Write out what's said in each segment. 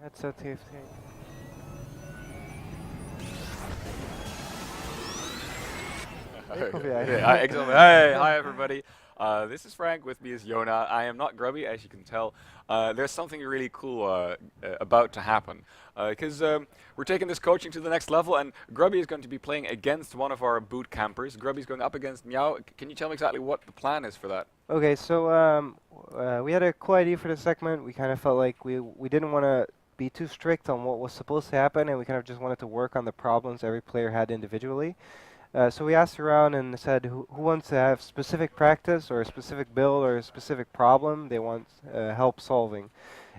That's a TFT. Hey, Yeah, hi, Kofi. excellent. Hey, hi everybody. This is Frank. With me is Yona. I am not grubby, as you can tell. There's something really cool about to happen because we're taking this coaching to the next level, and Grubby is going to be playing against one of our boot campers. Grubby's going up against Meow. Can you tell me exactly what the plan is for that? Okay, so we had a cool idea for the segment. We kind of felt like we didn't want to be too strict on what was supposed to happen, and we kind of just wanted to work on the problems every player had individually. So we asked around and said who wants to have specific practice or a specific build or a specific problem they want help solving.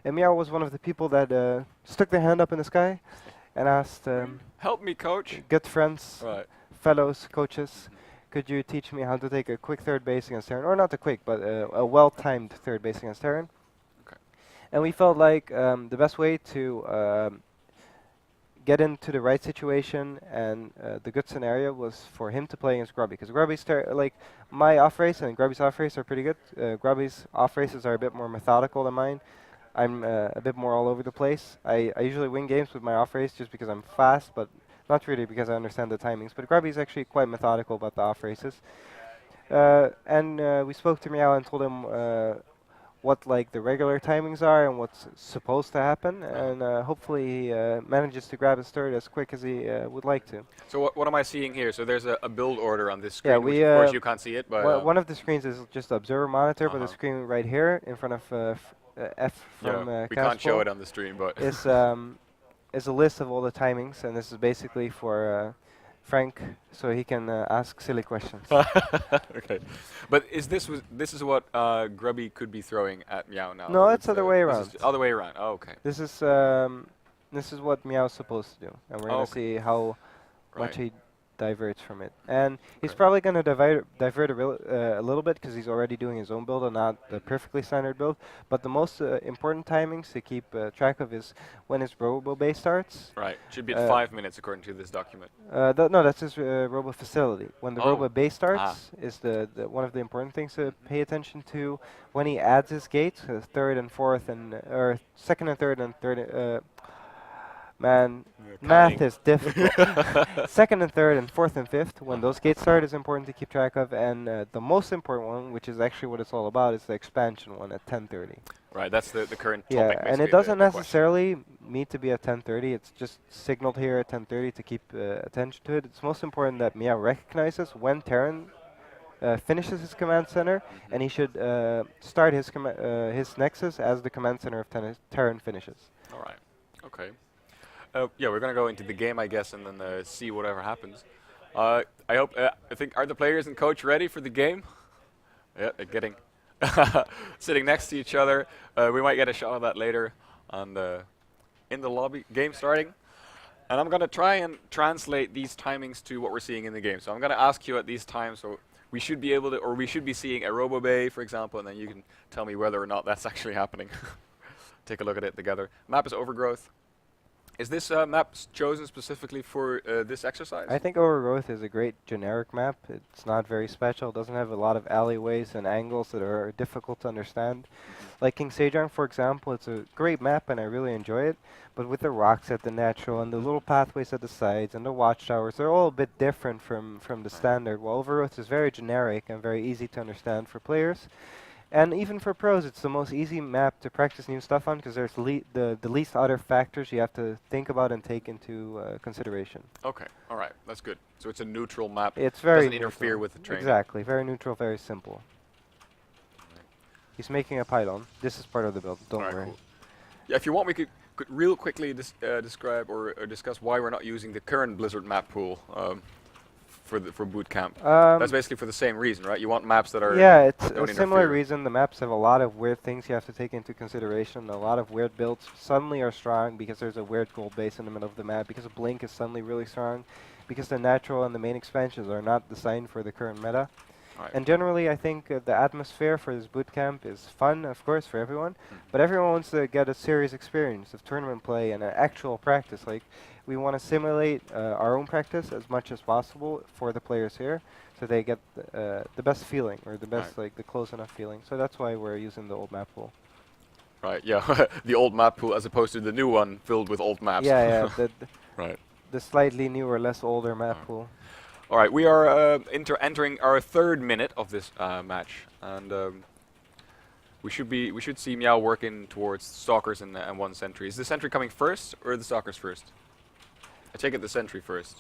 And Meow was one of the people that stuck their hand up in the sky and asked Help me, coach. good friends, Right. fellows, coaches, could you teach me how to take a quick third base against Terran? Or not a quick, but a well-timed third base against Terran. Okay. And we felt like the best way to get into the right situation and the good scenario was for him to play against Grubby. Because Grubby's like my off race and Grubby's off race are pretty good. Grubby's off races are a bit more methodical than mine. I'm a bit more all over the place. I usually win games with my off race just because I'm fast, but not really because I understand the timings. But Grubby's actually quite methodical about the off races. And we spoke to Meow and told him what like the regular timings are and what's supposed to happen, and hopefully he manages to grab his third as quick as he would like to. So what am I seeing here? So there's a build order on this Yeah, screen, which we of course you can't see it, but one of the screens is just the observer monitor, but the uh-huh. screen right here in front of F Yeah, from we can't show Caspol it on the stream, but is a list of all the timings, and this is basically for Frank, so he can ask silly questions. okay. But this is what Grubby could be throwing at Meow now, No, or it's other way this is around. other way around. Oh, okay. This is what Meow's supposed to do, and we're Oh, gonna okay. see how much Right. he diverts from it. And he's Okay. probably gonna divert a little bit because he's already doing his own build and not the perfectly standard build. But the most important timings to keep track of is when his Robo base starts. Right. Should be at Uh, 5 minutes according to this document. no, that's his Robo facility. When the Oh. Robo base Ah. starts is the one of the important things to Mhm. pay attention to. When he adds his gates, third and fourth, and or second and third and third. Man, Yeah, math counting. is difficult. Second and third and fourth and fifth, when those gates start, is important to keep track of. And the most important one, which is actually what it's all about, is the expansion one at 10:30. Right. That's the current Yeah, topic, and it basically. doesn't The question. necessarily need to be at 10:30. It's just signaled here at 10:30 to keep attention to it. It's most important that Mia recognizes when Terran finishes his command center, and he should start his nexus as the command center of Terran finishes. All right. Okay. Yeah, we're gonna go into the game, I guess, and then see whatever happens. I hope. I think are the players and coach ready for the game? Yeah, they're getting sitting next to each other. We might get a shot of that later on in the lobby. Game starting, and I'm gonna try and translate these timings to what we're seeing in the game. So I'm gonna ask you at these times. So we should be able to, or we should be seeing a Robo Bay, for example, and then you can tell me whether or not that's actually happening. Take a look at it together. Map is Overgrowth. Is this map chosen specifically for this exercise? I think Overgrowth is a great generic map. It's not very special. It doesn't have a lot of alleyways and angles that are difficult to understand. Like King Sejong, for example, it's a great map and I really enjoy it. But with the rocks at the natural and the little pathways at the sides and the watchtowers, they're all a bit different from the standard. While Overgrowth is very generic and very easy to understand for players. And even for pros, it's the most easy map to practice new stuff on because there's the least other factors you have to think about and take into consideration. Okay, all right, that's good. So it's a neutral map. It's very Doesn't neutral. interfere with the training. Exactly, very neutral, very simple. He's making a pylon. This is part of the build. Don't All right, worry. cool. Yeah, if you want, we could real quickly describe or discuss why we're not using the current Blizzard map pool for boot camp. That's basically for the same reason, right? You want maps that are Yeah, it's don't a similar interfere. reason. The maps have a lot of weird things you have to take into consideration. A lot of weird builds suddenly are strong because there's a weird gold base in the middle of the map, because a blink is suddenly really strong, because the natural and the main expansions are not designed for the current meta. Right. And generally, I think the atmosphere for this boot camp is fun, of course, for everyone. But everyone wants to get a serious experience of tournament play and actual practice. Like, we want to simulate our own practice as much as possible for the players here, so they get the best feeling or the best, Right. like, the close enough feeling. So that's why we're using the old map pool. Right, yeah. The old map pool as opposed to the new one filled with old maps. Yeah, yeah, Right. the slightly newer, less older map Alright. pool. All right, we are entering our third minute of this match, and we should see Meow working towards stalkers and one sentry. Is the sentry coming first or the stalkers first? I take it the sentry first.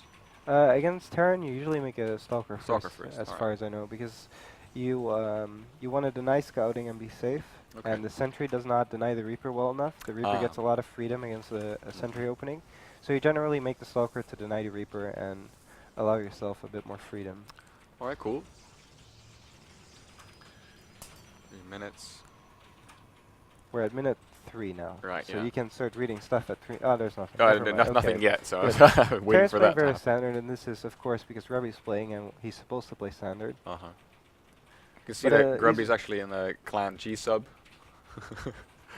Against Terran, you usually make a stalker Stalker first, first, as alright. far as I know, because you want to deny scouting and be safe, Okay. and the sentry does not deny the Reaper well enough. The Reaper Ah. gets a lot of freedom against a sentry opening, so you generally make the stalker to deny the Reaper and allow yourself a bit more freedom. All right, cool. 3 minutes. We're at minute 3 now, Right, so yeah. you can start reading stuff at 3. Oh, there's nothing. Oh, Never mind. nothing Okay. yet, so I Good. was waiting Terran's for playing that. very standard, and this is, of course, because Grubby's playing, and he's supposed to play standard. Uh huh. You can see But, that Grubby's he's- actually in the clan G sub,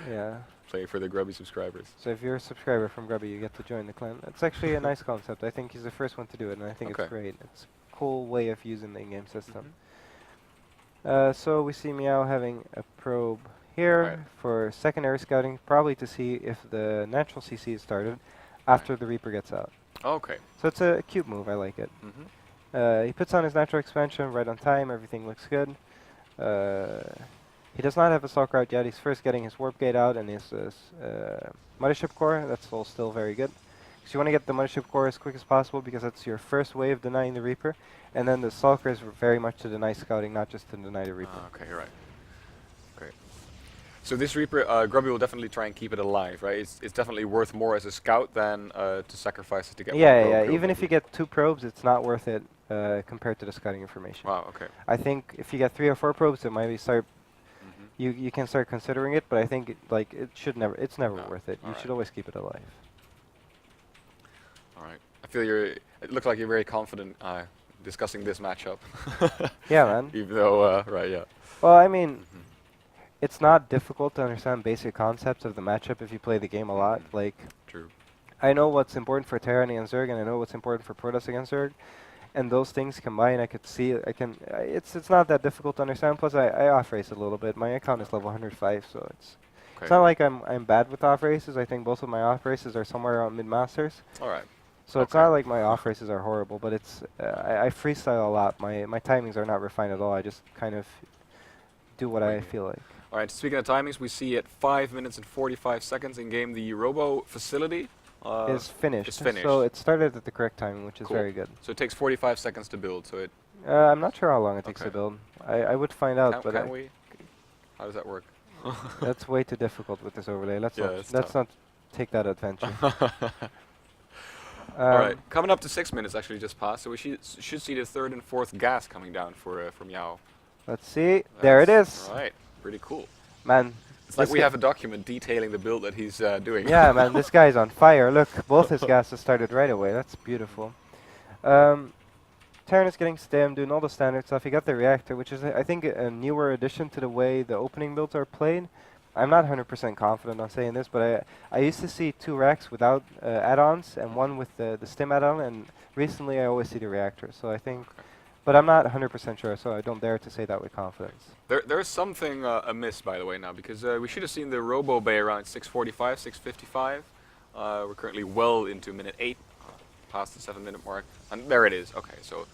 Yeah. playing for the Grubby subscribers. So if you're a subscriber from Grubby, you get to join the clan. It's actually a nice concept. I think he's the first one to do it, and I think Okay. it's great. It's a cool way of using the in-game system. Mhm. So we see Meow having a probe here Right. for secondary scouting, probably to see if the natural CC is started after the Reaper gets out. Okay. So it's a cute move. I like it. Mm-hmm. He puts on his natural expansion right on time. Everything looks good. He does not have a stalker out yet. He's first getting his warp gate out and his mothership core. That's all still very good. So you want to get the mothership core as quick as possible because that's your first way of denying the Reaper. And then the stalker is very much to deny scouting, not just to deny the Reaper. Okay, you're right. Great. So this Reaper, Grubby will definitely try and keep it alive, right? It's definitely worth more as a scout than to sacrifice it to get one Yeah, probe yeah. killed, Even if maybe. you get 2 probes, it's not worth it compared to the scouting information. Wow, okay. I think if you get 3 or 4 probes, it might be start. Mm-hmm. You can start considering it, but I think it's never No. worth it. You Alright. should always keep it alive. All right. I feel it looks like you're very confident discussing this matchup. Yeah, man. Even though, right, yeah. Well, I mean, Mhm. it's not difficult to understand basic concepts of the matchup if you play the game a lot. Mhm. Like, True. I know what's important for Terran against Zerg, and I know what's important for Protoss against Zerg, and those things combined, I could see. It's not that difficult to understand. Plus, I off race a little bit. My account is level 105, so it's Okay. not like I'm bad with off races. I think both of my off races are somewhere around mid masters. All right. So it's Okay. not like my off races are horrible, but it's I freestyle a lot. My timings are not refined at all. I just kind of do what I Wing it. feel like. All right. Speaking of timings, we see at 5 minutes and 45 seconds in game the Robo facility Is finished. it's finished. So it started at the correct timing, which is Cool. very good. So it takes 45 seconds to build. So it I'm not sure how long it takes to Okay. build. I would find out, but can we? How does that work? that's way too difficult with this overlay. Let's Yeah, not it's let's tough. not take that adventure. All right. Coming up to 6 minutes actually just passed, so we should see the third and fourth gas coming down for Meow. Let's see. There it is. All right. Pretty cool. Man. It's like this we guy- have a document detailing the build that he's doing. Yeah, man, this guy's on fire. Look, both his gases started right away. That's beautiful. Terran is getting stem, doing all the standard stuff. He got the reactor, which is, I think, a newer addition to the way the opening builds are played. I'm not 100% confident on saying this, but I used to see 2 racks without add-ons and 1 with the stem add-on, and recently I always see the reactor. So I think, Okay. but I'm not 100% sure, so I don't dare to say that with confidence. There's something amiss, by the way, now, because we should have seen the Robo Bay around 6:45, 6:55. We're currently well into minute 8, past the 7-minute mark, and there it is. Okay, so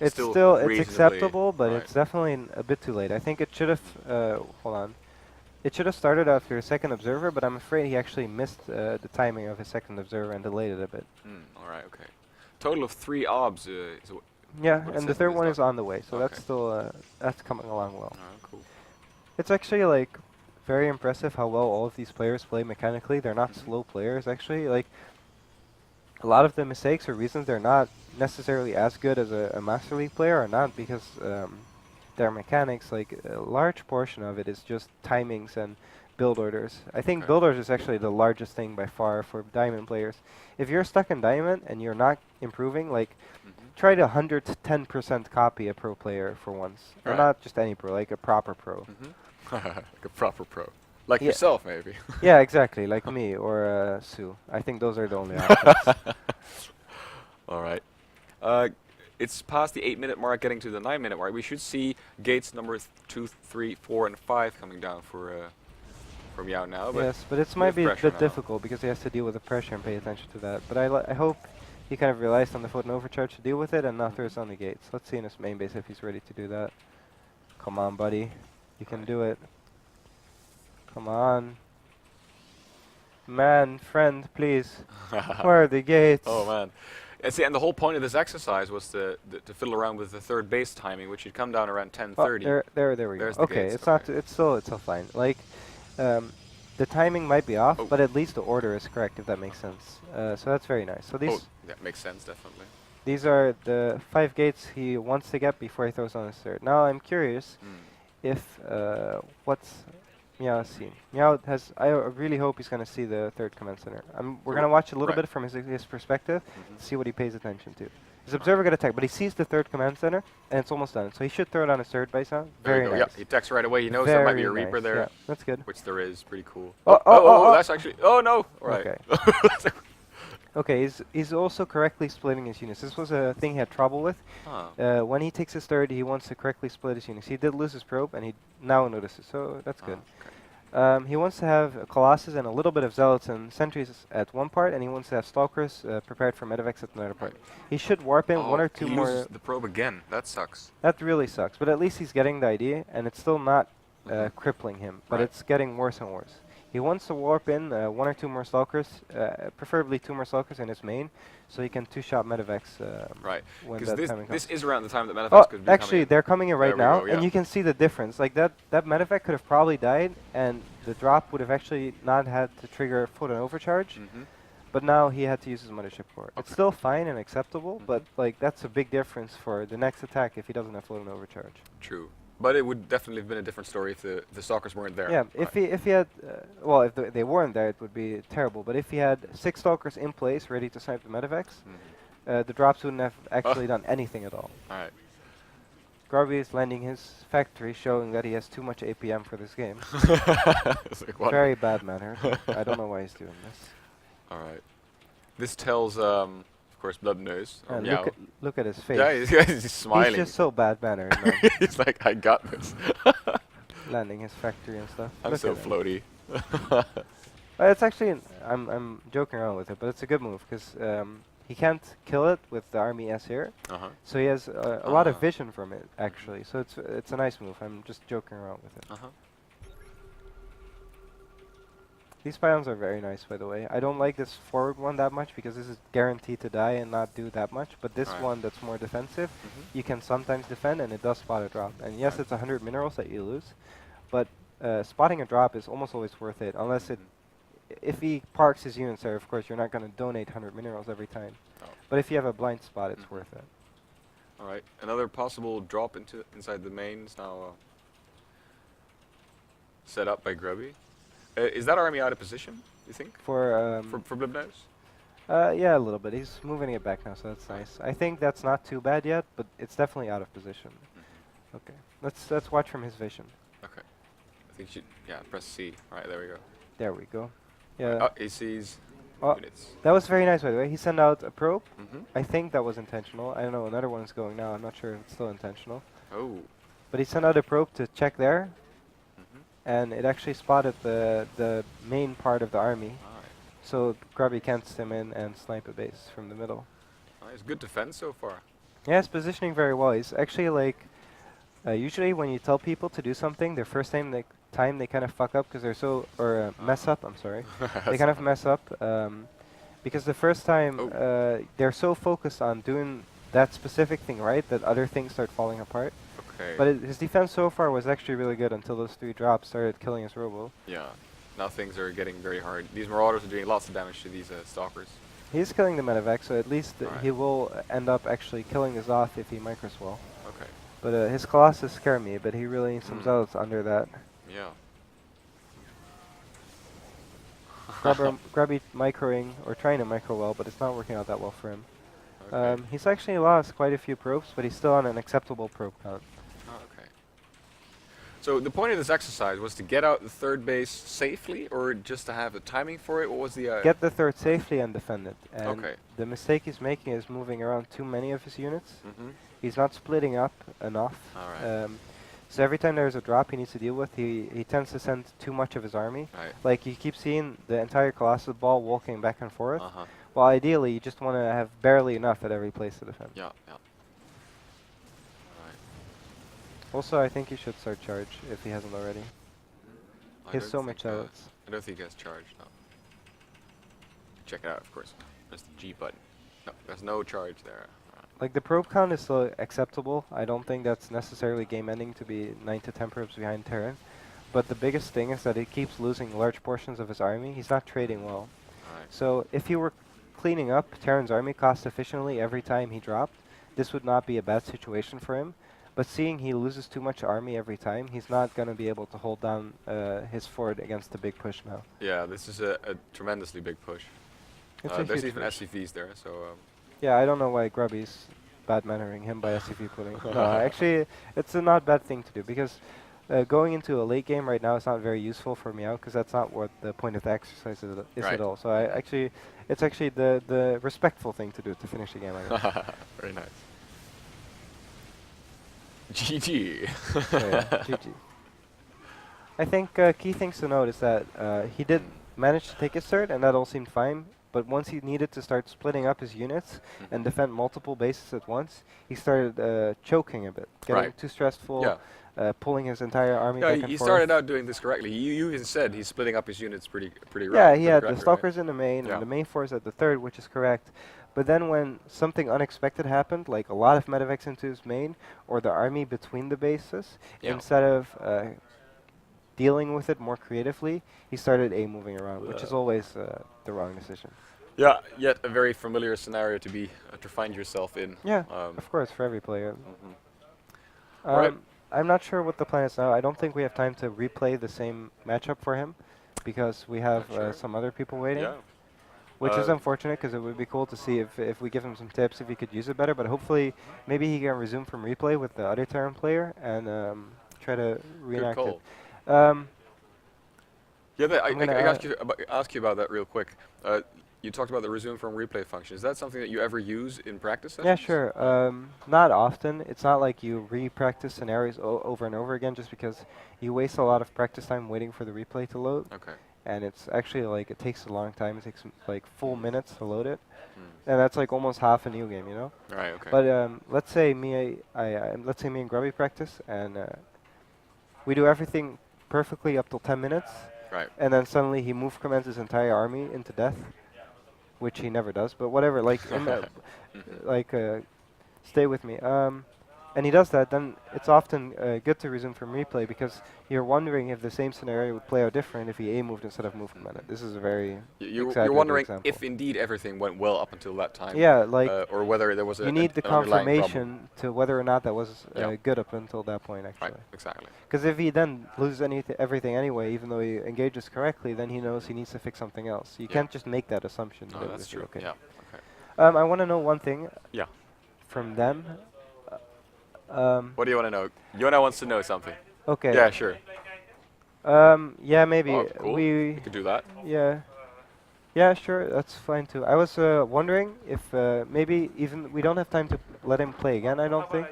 It's Still still it's reasonably acceptable, but right. it's definitely a bit too late. I think it should have. Hold on. It should have started after a second observer, but I'm afraid he actually missed the timing of his second observer and delayed it a bit. all right, okay. Total of 3 obs. Is what Yeah, it and says the in third this one is doc. on the way, so that's Okay. still that's coming along well. Cool. It's actually like very impressive how well all of these players play mechanically. They're not Mhm. slow players actually. Like a lot of the mistakes or reasons they're not necessarily as good as a Master League player are not because their mechanics. Like a large portion of it is just timings and build orders. I think Okay. build orders is actually the largest thing by far for Diamond players. If you're stuck in Diamond and you're not improving, like try to 110% copy a pro player for once. Or Right. not just any pro, like a proper pro. Like a proper pro. Like Yeah. yourself, maybe. Yeah, exactly, like me or Sue. I think those are the only options. All right. It's past the 8-minute mark, getting to the 9-minute mark. We should see gates number 2, 3, 4, and 5 coming down for for Meow now, but Yes, but it we might have be a pressure bit now. difficult because he has to deal with the pressure and pay attention to that. But I hope he kind of relies on the foot and overcharge to deal with it and not throws on the gates. Let's see in his main base if he's ready to do that. Come on, buddy. You can Right. do it. Come on. Man, friend, please. Where are the gates? Oh man. And see, and the whole point of this exercise was to fiddle around with the third base timing, which should come down around Oh, 10:30. there we go. There's the Okay, gates, it's not. okay. It's still fine. Like, the timing might be off, Oh. but at least the order is correct, if that makes sense. So that's very nice. So Oh, these that makes sense, definitely. these are the 5 gates he wants to get before he throws on his third. Now I'm curious Mm. if what's Meow seen. Meow has. I really hope he's gonna see the third command center. We're So gonna watch a little right. bit from his perspective, Mhm. see what he pays attention to. His observer got attacked, but he sees the third command center, and it's almost done. So he should throw it on his third base now. There Very you go. nice. Yeah, he attacks right away. He knows there might be a Very Reaper nice, there, Yeah, that's good. which there is. Pretty cool. Oh, oh, That's actually. Oh no! Right. Okay. Okay, he's also correctly splitting his units. This was a thing he had trouble with. Huh. When he takes his third, he wants to correctly split his units. He did lose his probe, and he now notices, so that's good. Okay. He wants to have a Colossus and a little bit of Zealots and Sentries at one part, and he wants to have Stalkers prepared for Medivacs at another part. He should warp in one or two he more. loses the probe again. That sucks. That really sucks, but at least he's getting the idea, and it's still not Mhm. crippling him, but Right. it's getting worse and worse. He wants to warp in one or two more Stalkers, preferably 2 more Stalkers in his main, so he can 2-shot Medivacs Right. when Because that timing this comes. is around the time that Medivacs Oh, could be actually, coming in. they're coming in right There we now, go, and yeah. you can see the difference. Like that Medivac could have probably died, and the drop would have actually not had to trigger foot and overcharge. Mhm. But now he had to use his mothership core. It's Okay. still fine and acceptable, but Mhm. like that's a big difference for the next attack if he doesn't have foot and overcharge. True. But it would definitely have been a different story if the Stalkers weren't there. Yeah, Right. if he had, well, if they weren't there, it would be terrible. But if he had 6 Stalkers in place, ready to snipe the Medivacs, Mhm. the drops wouldn't have actually done anything at all. All right. Grubby is landing his factory, showing that he has too much APM for this game. It's like, what? Very bad manner. I don't know why he's doing this. All right. This tells, of course, Blood knows. Or Meow. Look at his face. Yeah, he's smiling. He's just so bad mannered, man. He's like, I got this. Landing his factory and stuff. I'm Look so at him. floaty. It's actually, I'm joking around with it, but it's a good move because he can't kill it with the army S here, Uh-huh. so he has a lot of Ah. vision from it actually. So it's a nice move. I'm just joking around with it. Uh-huh. These pylons are very nice, by the way. I don't like this forward one that much because this is guaranteed to die and not do that much. But this Right. one that's more defensive, Mhm. you can sometimes defend, and it does spot a drop. And yes, Right. it's 100 minerals that you lose, but spotting a drop is almost always worth it. Unless it, if he parks his units there, of course, you're not going to donate 100 minerals every time. Oh. But if you have a blind spot, it's Mhm. worth it. All right. Another possible drop inside the main is now set up by Grubby. Is that army out of position, you think? For For Blibnose? yeah, a little bit. He's moving it back now, so that's nice. I think that's not too bad yet, but it's definitely out of position. Mhm. Okay, let's watch from his vision. Okay. I think you should, yeah, press C. All right, there we go. There we go. Yeah, Oh, he sees Oh. units. that was very nice, by the way. He sent out a probe. Mm-hmm. I think that was intentional. I don't know, another one's going now. I'm not sure if it's still intentional. Oh. But he sent out a probe to check there, Mm-hmm. and it actually spotted the main part of the army. All right. So Grubby can't stim in and snipe a base from the middle. Nice. Good defense so far. Yeah, he's positioning very well. He's actually like, usually when you tell people to do something, their first time they kind of fuck up because they're so, or mess up, I'm sorry. They kind of mess up because the first time Oh. they're so focused on doing that specific thing right that other things start falling apart. Okay. But his defense so far was actually really good until those 3 drops started killing his robo. Yeah. Now things are getting very hard. These Marauders are doing lots of damage to these Stalkers. He's killing the Medivac, so at least Alright. he will end up actually killing the Zoth if he micros well. Okay. But his Colossus scare me, but he really needs some Mm. Zealots under that. Yeah. Grubby microing, or trying to micro well, but it's not working out that well for him. Okay. He's actually lost quite a few probes, but he's still on an acceptable probe count. Oh, okay. So the point of this exercise was to get out the third base safely, or just to have the timing for it? What was the? Get the third safely and defend it. And Okay. the mistake he's making is moving around too many of his units. Mm-hmm. He's not splitting up enough. All right. So every time there's a drop he needs to deal with, he tends to send too much of his army. Right. Like you keep seeing the entire Colossus ball walking back and forth. Uh-huh. Well, ideally you just want to have barely enough at every place to defend. Yeah, yeah. Right. Also, I think he should start charge if he hasn't already. I He has don't so think, much outlets. I don't think he has charge, no. Check it out, of course. There's the G button. No, there's no charge there. Like the probe count is still acceptable. I don't think that's necessarily game ending to be 9 to 10 probes behind Terran. But the biggest thing is that he keeps losing large portions of his army. He's not trading well. Alright. So if he were cleaning up Terran's army cost efficiently every time he dropped, this would not be a bad situation for him. But seeing he loses too much army every time, he's not going to be able to hold down his fort against the big push now. Yeah, this is a tremendously big push. It's a There's huge even push. SCVs there, so Yeah, I don't know why Grubby's bad-mannering him by SCV putting. No, actually, it's a not bad thing to do because going into a late game right now is not very useful for Meow because that's not what the point of the exercise is Right. at all. So it's actually the respectful thing to do to finish the game. I guess. very nice. GG. So yeah, GG. I think key things to note is that he did manage to take his third, and that all seemed fine. But once he needed to start splitting up his units and defend multiple bases at once, he started choking a bit, getting Right. too stressful, Yeah. pulling his entire army Yeah, back he and started forth. out doing this correctly. You even said he's splitting up his units pretty Yeah, right. he had the correctly, right? stalkers in the main Yeah. and the main force at the third, which is correct. But then when something unexpected happened, like a lot of medevacs into his main, or the army between the bases, Yeah. instead of dealing with it more creatively, he started moving around, which is always the wrong decision. Yeah, yet a very familiar scenario to be to find yourself in. Yeah, of course, for every player. Mhm. Um, Alright. I'm not sure what the plan is now. I don't think we have time to replay the same matchup for him because we have Sure. some other people waiting, Yeah. which is Uh, unfortunate because it would be cool to see if we give him some tips, if he could use it better. But hopefully, maybe he can resume from replay with the other Terran player and try to Good reenact call. it. Um, Yeah, I I'm gonna ask you about that real quick. You talked about the resume from replay function. Is that something that you ever use in practice Yeah, sessions? sure. Not often. It's not like you re-practice scenarios over and over again just because you waste a lot of practice time waiting for the replay to load. Okay. And it's actually like, it takes a long time. It takes like full minutes to load it. Hmm. And that's like almost half a new game, you know? Right. Okay. But let's say let's say me and Grubby practice and we do everything perfectly up till 10 minutes. right. And then suddenly he move commands his entire army into death, which he never does. But whatever, like, like, stay with me. And he does that, then it's often good to resume from replay because you're wondering if the same scenario would play out different if he moved instead of move commanded. This is a very You're exaggerated wondering example. if indeed everything went well up until that time. Yeah, like or whether there was you need the an underlying problem. confirmation to whether or not that was Yeah. good up until that point, Right. actually. Exactly. Because if he then loses everything anyway, even though he engages correctly, then he knows he needs to fix something else. You Yeah. can't just make that assumption. No, that that's it's true. Okay. Yeah. Okay. I want to know one thing. Yeah. From them. What do you want to know? Yona wants to know something. Okay. Yeah. Sure. Yeah, maybe Oh, cool. we. You could do that. Yeah. Yeah, sure. That's fine too. I was wondering if maybe even we don't have time to let him play again. I don't think.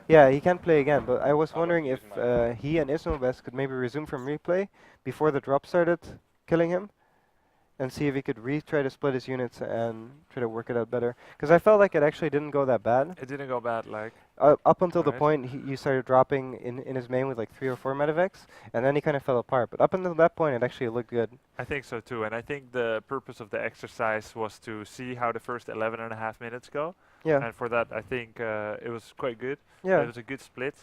Yeah, he can play again, but I was wondering if he and Ismobest could maybe resume from replay before the drop started killing him, and see if he could try to split his units and try to work it out better. Because I felt like it actually didn't go that bad. It didn't go bad, like. Up until the Right. point you started dropping in his main with like 3 or 4 medevacs, and then he kind of fell apart. But up until that point, it actually looked good. I think so too, and I think the purpose of the exercise was to see how the first 11.5 minutes go, Yeah, and for that I think it was quite good. yeah. It was a good split.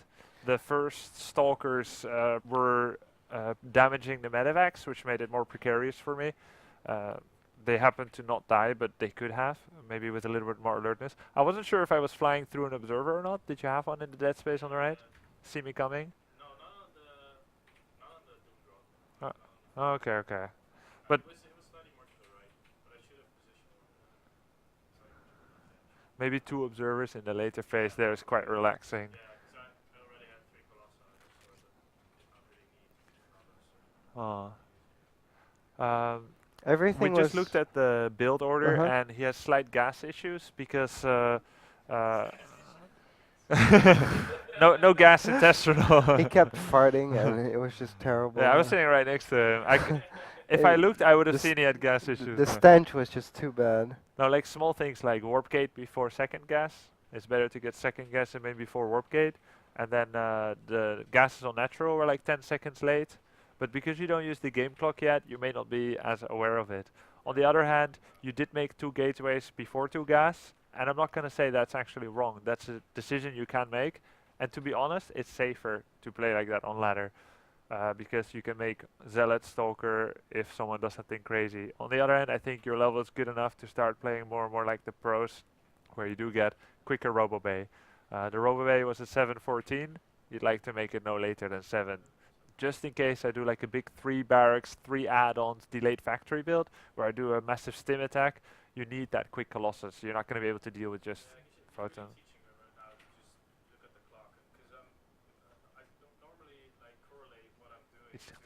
The first stalkers were damaging the medevacs, which made it more precarious for me. They happened to not die, but they could have, maybe with a little bit more alertness. I wasn't sure if I was flying through an observer or not. Did you have one in the dead space on the right? See me coming? Oh, okay, okay. But maybe 2 observers in the later phase there is quite relaxing. Oh. We Everything was. just looked at the build order Uh-huh. and he has slight gas issues because no gas intestinal. He kept farting, and it was just terrible. Yeah, I was sitting right next to him. If I It- looked, I would have the seen he had gas issues. the stench was just too bad. No, like small things like warp gate before second gas. It's better to get second gas in before warp gate, and then the gases on natural were like 10 seconds late. But because you don't use the game clock yet, you may not be as aware of it. On the other hand, you did make 2 gateways before 2 gas, and I'm not going to say that's actually wrong. That's a decision you can make. And to be honest, it's safer to play like that on ladder. Because you can make Zealot Stalker if someone does something crazy. On the other hand, I think your level is good enough to start playing more and more like the pros, where you do get quicker Robobay. The Robobay was a 7:14. You'd like to make it no later than 7. Just in case I do like a big 3 barracks, 3 add-ons, delayed factory build, where I do a massive stim attack, you need that quick Colossus. You're not going to be able to deal with just Photon. It's just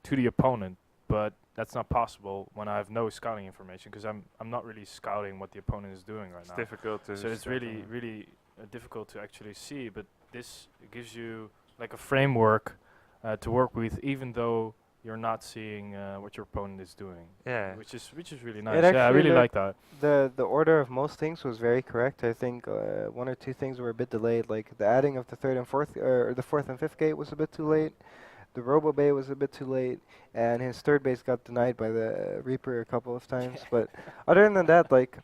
to the opponent, but that's not possible when I have no scouting information because I'm not really scouting what the opponent is doing right it's now. difficult to. So it's start really on. really difficult to actually see. But this gives you like a framework to work with, even though you're not seeing what your opponent is doing. Yeah. Which is really nice. Yeah, I actually really like looked- that. The order of most things was very correct. I think 1 or 2 things were a bit delayed, like the adding of the 3rd and 4th, or the 4th and 5th gate was a bit too late. The Robo Bay was a bit too late, and his 3rd base got denied by the Reaper a couple of times. But other than that, like,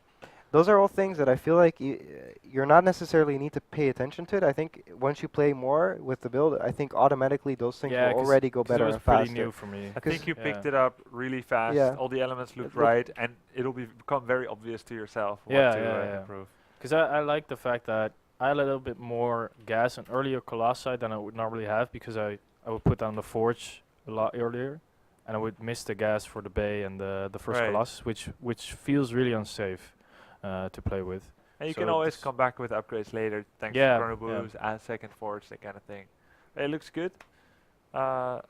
those are all things that I feel like you're not necessarily need to pay attention to it. I think once you play more with the build, I think automatically those things Yeah, will already go 'cause better it was and pretty faster. new for me. I think you Yeah. picked it up really fast. Yeah. All the elements looked It looked- right, and it'll become very obvious to yourself what Yeah, to yeah. improve. Because I like the fact that I had a little bit more gas and earlier Colossi than I would normally have because I would put down the Forge a lot earlier and I would miss the gas for the Bay and the first Right. Colossus, which feels really unsafe to play with. And you So can always it's- come back with upgrades later, thanks Yeah, to Chrono Boost, add second forge, that kind of thing. It looks good. I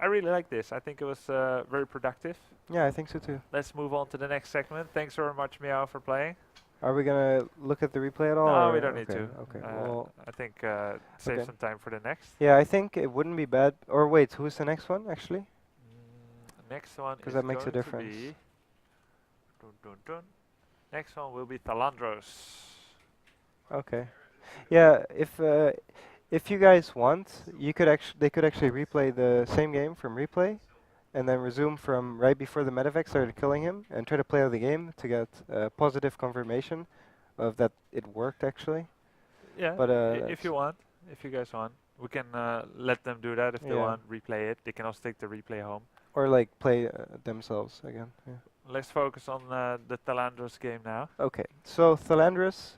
really like this. I think it was very productive. Yeah, I think so too. Let's move on to the next segment. Thanks very much, Meow, for playing. Are we gonna look at the replay at all? No, or- we don't need okay, to. Okay. Well, I think save okay. some time for the next. yeah, I think it wouldn't be bad. Or wait, who's the next one actually? Next one 'Cause is that makes a going to difference. be dun, dun, dun. Next one will be Talandros. Okay. Yeah, if you guys want, you could they could actually replay the same game from replay, and then resume from right before the Medivac started killing him, and try to play out the game to get positive confirmation of that it worked actually. Yeah, But, if you want, if you guys want, we can let them do that if they Yeah. want. Replay it. They can also take the replay home. Or like play themselves again. Yeah. Let's focus on the Talandros game now. Okay. So Thalandrus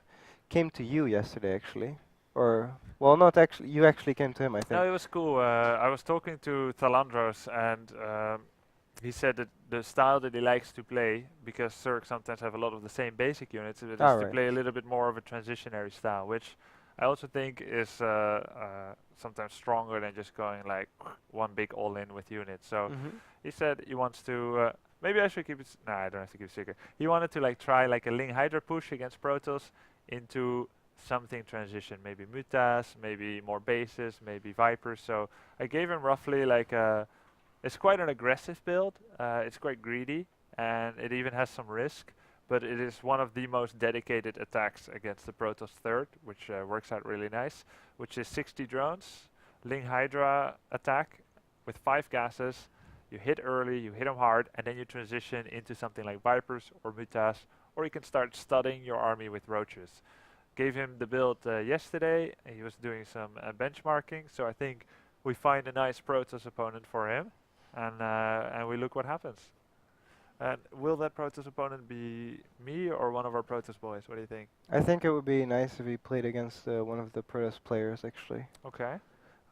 came to you yesterday actually, or well, not actually. You actually came to him, I think. No, it was cool. I was talking to Talandros, and he said that the style that he likes to play, because Zerg sometimes have a lot of the same basic units, it is to Alright. play a little bit more of a transitionary style, which I also think is sometimes stronger than just going like one big all-in with units. So Mhm. he said he wants to. Maybe I should keep it. Nah, I don't have to keep it secret. He wanted to like try like a Ling Hydra push against Protoss into something transition, maybe Mutas, maybe more bases, maybe Vipers. So I gave him roughly like a. It's quite an aggressive build. It's quite greedy, and it even has some risk. But it is one of the most dedicated attacks against the Protoss third, which works out really nice. Which is 60 drones, Ling Hydra attack with 5 gases. You hit early, you hit them hard, and then you transition into something like Vipers or Mutas, or you can start studying your army with Roaches. Gave him the build yesterday, and he was doing some benchmarking, so I think we find a nice Protoss opponent for him, and we look what happens. And will that Protoss opponent be me or one of our Protoss boys? What do you think? I think it would be nice if he played against one of the Protoss players actually. Okay.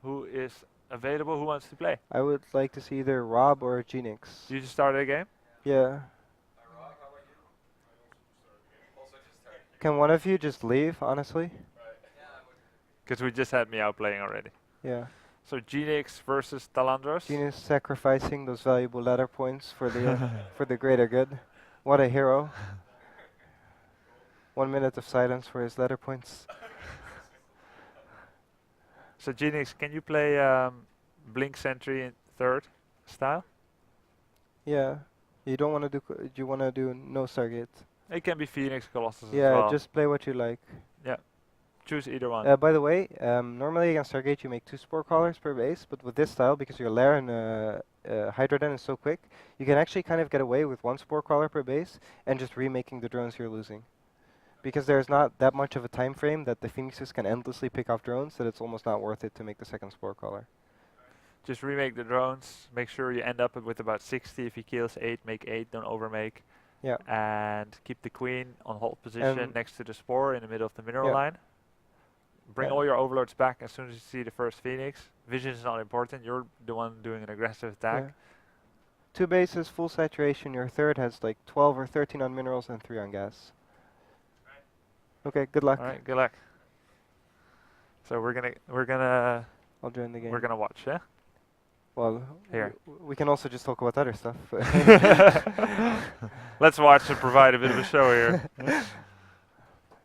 Who is available? Who wants to play? I would like to see either Rob or Genix. You just started a game? Yeah. Can one of you just leave, honestly? Because we just had Meow playing already. Yeah. So Genix versus Talandros. Genix sacrificing those valuable ladder points for the for the greater good. What a hero. 1 minute of silence for his ladder points. So Genix, can you play Blink Sentry in third style? Yeah. You don't want to do. Do you want to do no Stargate? It can be Phoenix, Colossus as Yeah, well. just play what you like. Yeah, choose either one. By the way, normally against Stargate you make 2 Spore Callers per base, but with this style, because your Lair and Hydra Den is so quick, you can actually kind of get away with 1 Spore Caller per base and just remaking the drones you're losing. Because there's not that much of a time frame that the Phoenixes can endlessly pick off drones that it's almost not worth it to make the second Spore Caller. Just remake the drones. Make sure you end up with about 60. If he kills 8, make 8. Don't overmake. Yeah. And keep the queen on hold position next to the spore in the middle of the mineral Yeah. line. Bring Yeah. all your overlords back as soon as you see the first Phoenix. Vision is not important. You're the one doing an aggressive attack. Yeah. 2 bases, full saturation. Your third has like 12 or 13 on minerals and 3 on gas. Okay, good luck. All right, good luck. So we're gonna I'll join the game. we're gonna watch, yeah. Well, Here. we can also just talk about other stuff. Let's watch and provide a bit of a show here.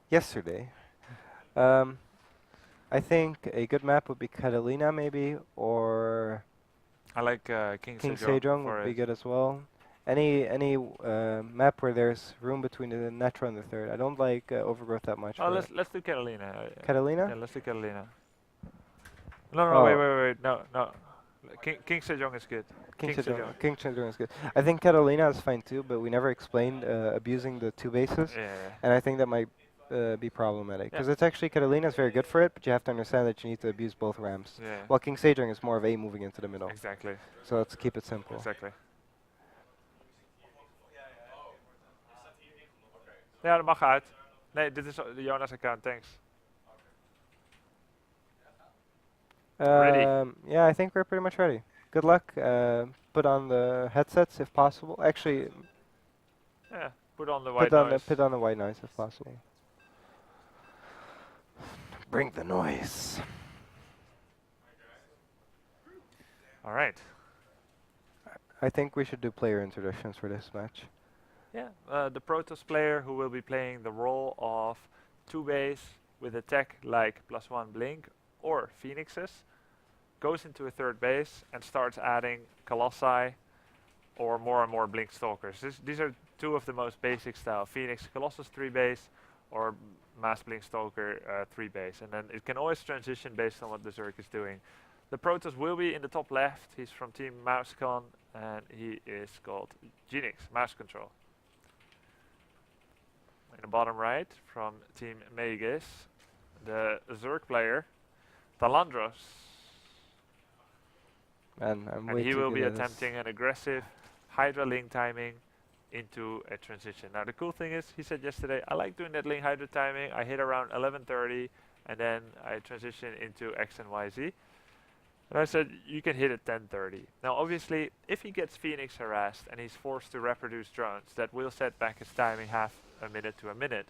Yesterday, I think a good map would be Catalina maybe, or I like King King Sejong Sejong for would be it. good as well. Any map where there's room between the Netra and the third. I don't like Overgrowth that much. Oh, for let's do Catalina. Catalina? Yeah, let's do Catalina. No, Oh. wait. No. King Sejong is good. King King Sejong. Sejong. King Sejong is good. I think Catalina is fine too, but we never explained abusing the 2 bases, Yeah. and I think that might be problematic. Yeah. Because it's actually Catalina is very good for it, but you have to understand that you need to abuse both ramps. Yeah. While King Sejong is more of A moving into the middle. Exactly. So let's keep it simple. Exactly. Ja, dat mag uit. Nee, dit is de Jonas account, thanks. Ready. Yeah, I think we're pretty much ready. Good luck. Put on the headsets if possible. Actually, Yeah, put on the white put on noise. the white noise if possible. Bring the noise. All right. I think we should do player introductions for this match. Yeah, the Protoss player who will be playing the role of 2 base with a tech like +1 Blink or Phoenixes goes into a 3rd base and starts adding Colossi or more and more Blink Stalkers. These are 2 of the most basic style. Phoenix Colossus 3 base or Mass Blink Stalker 3 base. And then it can always transition based on what the Zerg is doing. The Protoss will be in the top left. He's from Team MouseCon and he is called Genix, Mouse Control. In the bottom right from Team Magus, the Zerg player, Talandros. And I'm And way he too will good be at this. attempting an aggressive Hydra link timing into a transition. Now the cool thing is, he said yesterday, I like doing that link Hydra timing. I hit around 11:30 and then I transition into X and YZ. And I said, you can hit at 10:30. Now obviously, if he gets Phoenix harassed and he's forced to reproduce drones, that will set back his timing half a minute to a minute.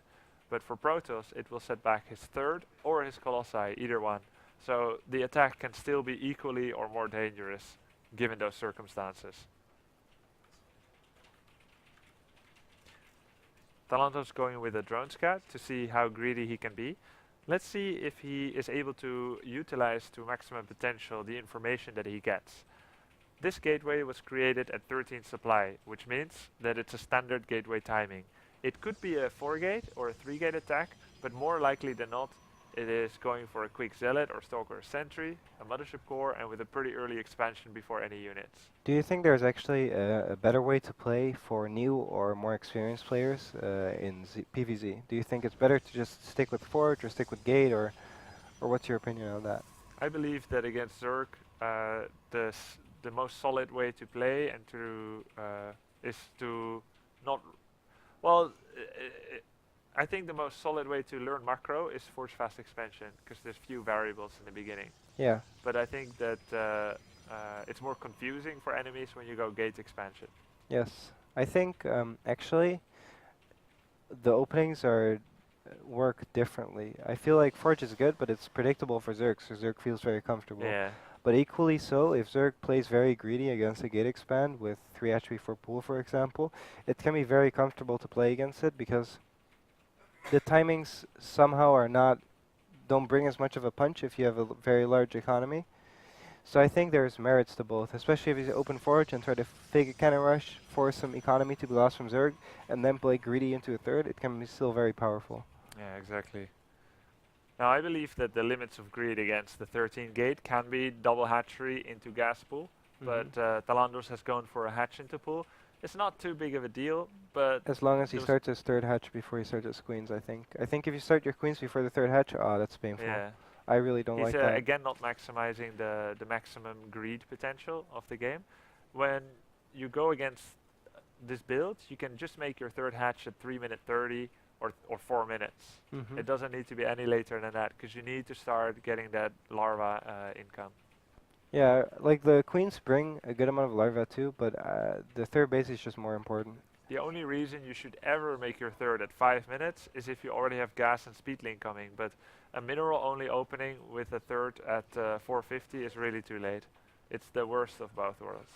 But for Protoss, it will set back his 3rd or his Colossi, either one. So the attack can still be equally or more dangerous given those circumstances. Talanto's going with a drone scout to see how greedy he can be. Let's see if he is able to utilize to maximum potential the information that he gets. This gateway was created at 13 supply, which means that it's a standard gateway timing. It could be a 4-gate or a 3-gate attack, but more likely than not, it is going for a quick Zealot or Stalker Sentry, a Mothership Core, and with a pretty early expansion before any units. Do you think there's actually a better way to play for new or more experienced players in PvZ? Do you think it's better to just stick with Forge or stick with Gate, or what's your opinion on that? I believe that against Zerg, the most solid way to play and to is to not. Well, I think the most solid way to learn macro is Forge Fast Expansion because there's few variables in the beginning. Yeah. But I think that it's more confusing for enemies when you go Gate Expansion. Yes. I think actually the openings are work differently. I feel like Forge is good, but it's predictable for Zerg, so Zerg feels very comfortable. Yeah. But equally so, if Zerg plays very greedy against a Gate Expand with 3 HP for pool, for example, it can be very comfortable to play against it because the timings somehow are not don't bring as much of a punch if you have a very large economy. So I think there's merits to both, especially if you open forge and try to fake a cannon rush, force some economy to be lost from Zerg, and then play greedy into a third. It can be still very powerful. Yeah, exactly. Now I believe that the limits of greed against the 13 gate can be double hatchery into gas pool, but Talandros has gone for a hatch into pool. It's not too big of a deal, but As long as he there was- starts his third hatch before he starts his queens, I think. I think if you start your queens before the third hatch, oh, that's painful. yeah, I really don't he's like that. again not maximizing the maximum greed potential of the game. When you go against this build, you can just make your third hatch at 3 minute 30 or 4 minutes. Mhm. It doesn't need to be any later than that because you need to start getting that larva income. Yeah, like the queens bring a good amount of larva too, but the third base is just more important. The only reason you should ever make your third at 5 minutes is if you already have gas and speedling coming, but a mineral only opening with a third at 450 is really too late. It's the worst of both worlds.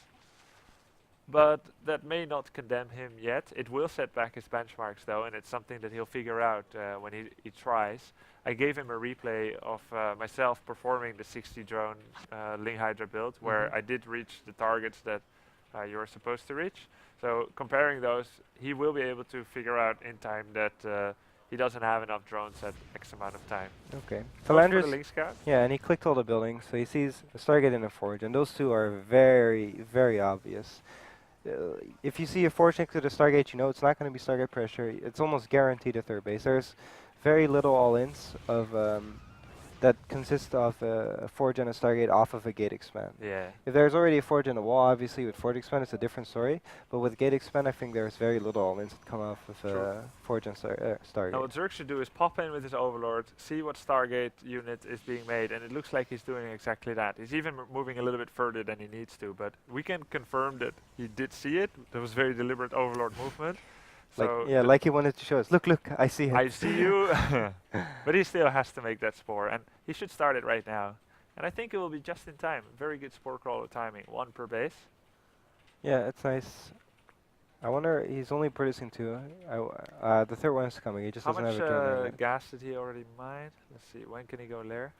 But that may not condemn him yet. It will set back his benchmarks though, and it's something that he'll figure out when he tries. I gave him a replay of myself performing the 60 drone Ling Hydra build, where Mhm. I did reach the targets that you were supposed to reach. So comparing those, he will be able to figure out in time that he doesn't have enough drones at X amount of time. Okay. Goes for the Philanders, Link Scout. yeah, and he clicked all the buildings, so he sees a Stargate and a Forge, and those two are very, very obvious. If you see a Forge next to the Stargate, you know it's not going to be Stargate pressure. It's almost guaranteed a third base. There's very little all-ins of that consist of a Forge and a Stargate off of a Gate Expand. Yeah. If there's already a Forge in the wall, obviously with Forge Expand it's a different story. But with Gate Expand, I think there's very little all-ins that come off of True. Forge and Stargate. Now what Zerg should do is pop in with his Overlord, see what Stargate unit is being made, and it looks like he's doing exactly that. He's even moving a little bit further than he needs to, but we can confirm that he did see it. There was very deliberate Overlord movement. Like, So yeah, like he wanted to show us. Look, look, I see him. I see you. But he still has to make that spore, and he should start it right now. And I think it will be just in time. Very good spore crawler timing, 1 per base. Yeah, it's nice. I wonder, he's only producing 2. The third one is coming. He just How doesn't much have a drone yet. gas did he already mine? Let's see, when can he go lair?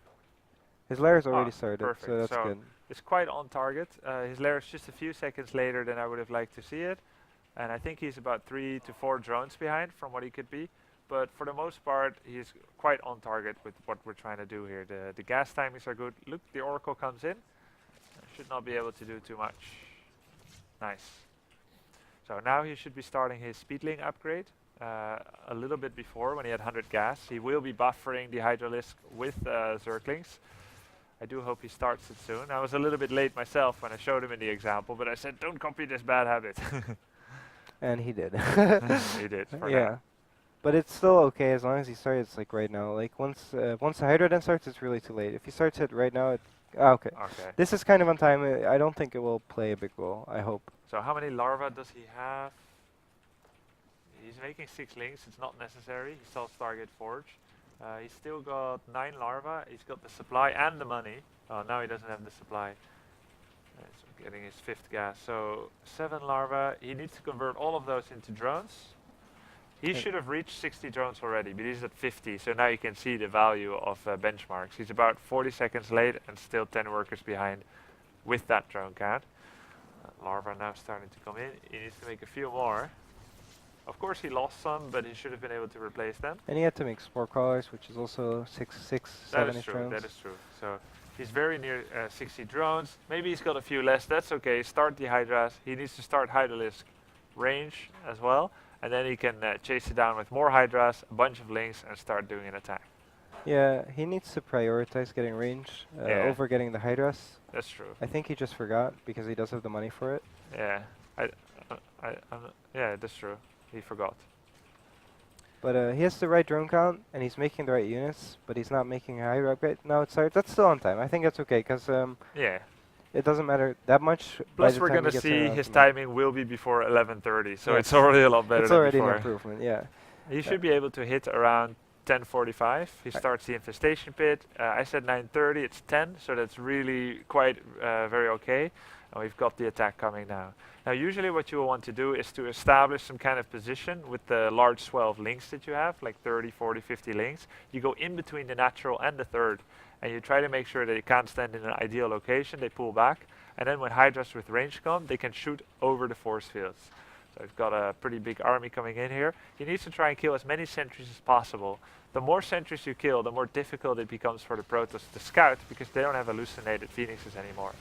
His lair is Ah, already started, perfect. so that's So good. It's quite on target. His lair is just a few seconds later than I would have liked to see it. And I think he's about 3 to 4 drones behind from what he could be. But for the most part, he's quite on target with what we're trying to do here. The gas timings are good. Look, the Oracle comes in. Should not be able to do too much. Nice. So now he should be starting his Speedling upgrade a little bit before when he had 100 gas. He will be buffering the Hydralisk with Zerglings. I do hope he starts it soon. I was a little bit late myself when I showed him in the example, but I said, don't copy this bad habit. And he did. He did, for Yeah. now. But it's still okay as long as he starts like right now. Like once the Hydra then starts, it's really too late. If he starts it right now, okay. Okay. This is kind of on time. I don't think it will play a big role. I hope. So how many larvae does he have? He's making 6 links. It's not necessary. He sells Stargate Forge. He's still got 9 larvae. He's got the supply and the money. Oh, now he doesn't have the supply. He's getting his 5th gas. So 7 larvae. He needs to convert all of those into drones. He Okay. should have reached 60 drones already, but he's at 50. So now you can see the value of benchmarks. He's about 40 seconds late and still 10 workers behind with that drone count. Larvae are now starting to come in. He needs to make a few more. Of course, he lost some, but he should have been able to replace them. And he had to make spore crawlers, which is also 7 That is ish true. drones. That is true. So he's very near 60 drones. Maybe he's got a few less. That's okay. Start the Hydras. He needs to start Hydralisk range as well, and then he can chase it down with more Hydras, a bunch of links, and start doing an attack. Yeah, he needs to prioritize getting range Yeah. over getting the Hydras. That's true. I think he just forgot because he does have the money for it. Yeah. Yeah, that's true. He forgot. But he has the right drone count and he's making the right units, but he's not making a Hydra upgrade. No, it starts. That's still on time. I think that's okay because Yeah. it doesn't matter that much. by Plus, the we're time he gonna gets see around his to timing will be before 11:30, so Yes. it's already a lot better It's than already an before. improvement. Yeah. He should be able to hit around 10:45. He starts the infestation pit. I said 9:30. It's 10, so that's really quite very okay. And we've got the attack coming now. Now usually what you will want to do is to establish some kind of position with the large swell of links that you have, like 30, 40, 50 links. You go in between the natural and the third, and you try to make sure that you can't stand in an ideal location. They pull back, and then when Hydras with range come, they can shoot over the force fields. So we've got a pretty big army coming in here. You need to try and kill as many sentries as possible. The more sentries you kill, the more difficult it becomes for the Protoss to scout, because they don't have hallucinated phoenixes anymore.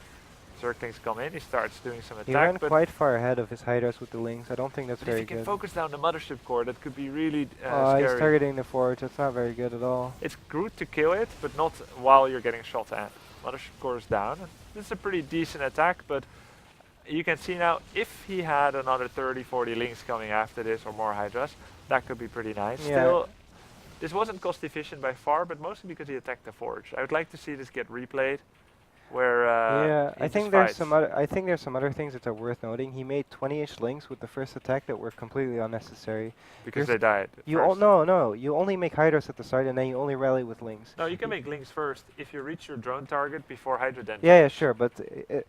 Zerglings come in, he starts doing some He ran attack, but quite far ahead of his Hydras with the Lings. I don't think that's if very you can good. focus down the mothership core, that could be really Oh, he's scary. targeting the forge. That's not very good at all. It's good to kill it, but not while you're getting shot at. Mothership core is down. This is a pretty decent attack, but you can see now, if he had another 30, 40 links coming after this, or more Hydras, that could be pretty nice. Yeah. Still, this wasn't cost efficient by far, but mostly because he attacked the forge. I would like to see this get replayed, where Yeah, he I just think there's fights. some other. I think there's some other things that are worth noting. He made 20-ish links with the first attack that were completely unnecessary. because there's- they died. You first. no. You only make Hydras at the start, and then you only rally with Lings. No, you can make links first if you reach your drone target before Hydra then. Yeah, sure, but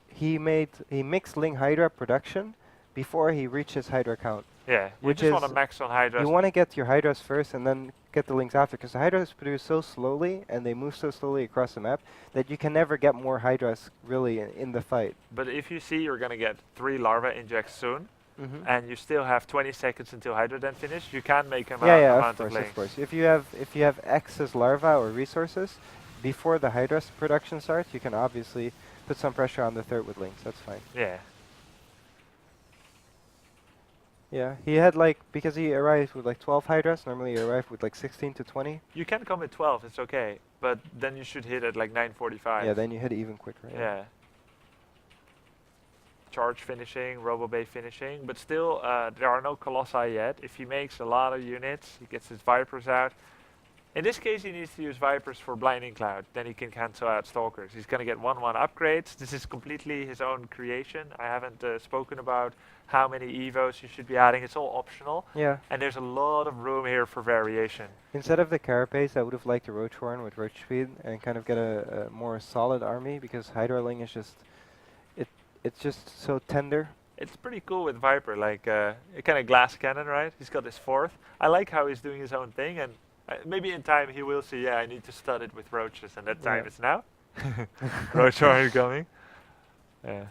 he mixed Ling Hydra production before he reaches Hydra count. Yeah, you which just want to is- max on Hydras. You want to get your Hydras first, and then get the Lings after, because the Hydras produce so slowly, and they move so slowly across the map that you can never get more Hydras really in the fight. But if you see you're going to get 3 larva injects soon, Mm-hmm. and you still have 20 seconds until Hydra then finish, you can make Yeah, amount of of course, links. of course. If you have excess larva or resources before the Hydras production starts, you can obviously put some pressure on the third with Lings. That's fine. Yeah, Yeah, he had because he arrived with 12 Hydras. Normally, he arrived with 16 to 20. you can come at 12, it's okay, but then you should hit at like 9:45. Yeah, then you hit it even quicker. Yeah. Charge finishing, Robobay finishing, but still there are no Colossi yet. If he makes a lot of units, he gets his Vipers out. In this case, he needs to use Vipers for Blinding Cloud, then he can cancel out Stalkers. He's going to get 1/1 upgrades. This is completely his own creation. I haven't spoken about how many Evos you should be adding. It's all optional, Yeah. and there's a lot of room here for variation. Instead of the Carapace, I would have liked a Roach Horn with Roach Speed and kind of get a more solid army, because Hydraling is just it's just so tender. It's pretty cool with Viper, like a kind of glass cannon, right? He's got his 4th. I like how he's doing his own thing, and maybe in time he will see, yeah, I need to stud it with roaches, and that time Yeah. is now. Roach horn coming. Yeah.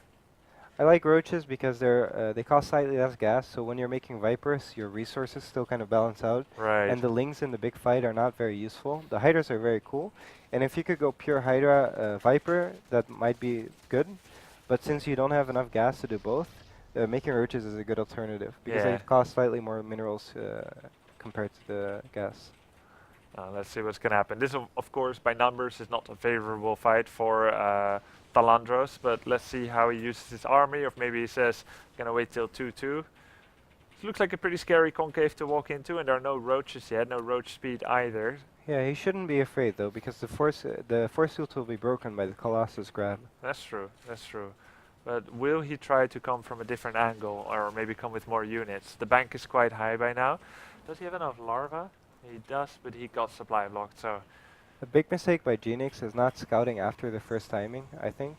I like roaches because they cost slightly less gas, so when you're making Vipers, your resources still kind of balance out. Right. And the Lings in the big fight are not very useful. The Hydras are very cool, and if you could go pure Hydra Viper, that might be good. But since you don't have enough gas to do both, making roaches is a good alternative, because Yeah. they cost slightly more minerals compared to the gas. Let's see what's going to happen. This, of course, by numbers is not a favorable fight for Talandros, but let's see how he uses his army, or maybe he says, going to wait till 2-2. It looks like a pretty scary concave to walk into, and there are no roaches yet, no roach speed either. Yeah, he shouldn't be afraid though, because the force field will be broken by the Colossus grab. That's true, that's true. But will he try to come from a different angle, or maybe come with more units? The bank is quite high by now. Does he have enough larva? He does, but he got supply blocked, so... A big mistake by Genix is not scouting after the first timing, I think.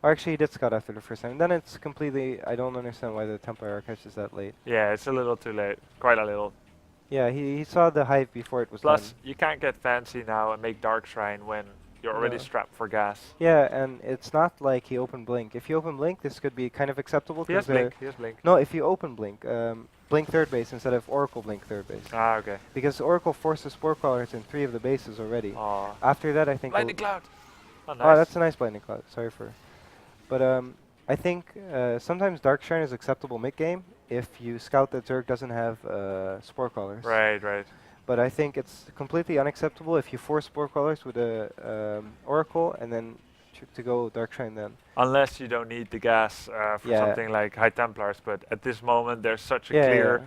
Or actually, he did scout after the first time. Then it's completely... I don't understand why the Templar Archives is that late. Yeah, it's a little too late. Quite a little. Yeah, he saw the hive before it was Plus, done. you can't get fancy now and make Dark Shrine when you're already No. strapped for gas. Yeah, and it's not like he opened Blink. If you open Blink, this could be kind of acceptable. He has 'cause Blink, he has Blink. No, if you open Blink, Blink third base instead of Oracle Blink third base. Ah, okay. Because Oracle forces Spore Crawlers in 3 of the bases already. Oh. After that, I think... Blinding Cloud! Oh, nice. Oh, that's a nice Blinding Cloud. Sorry for... But I think sometimes Dark Shrine is acceptable mid-game if you scout that Zerg doesn't have Spore Crawlers. Right, right. But I think it's completely unacceptable if you force Spore Crawlers with a Oracle and then to go Dark Shrine then. Unless you don't need the gas for Yeah. something like High Templars, but at this moment there's such a Yeah, clear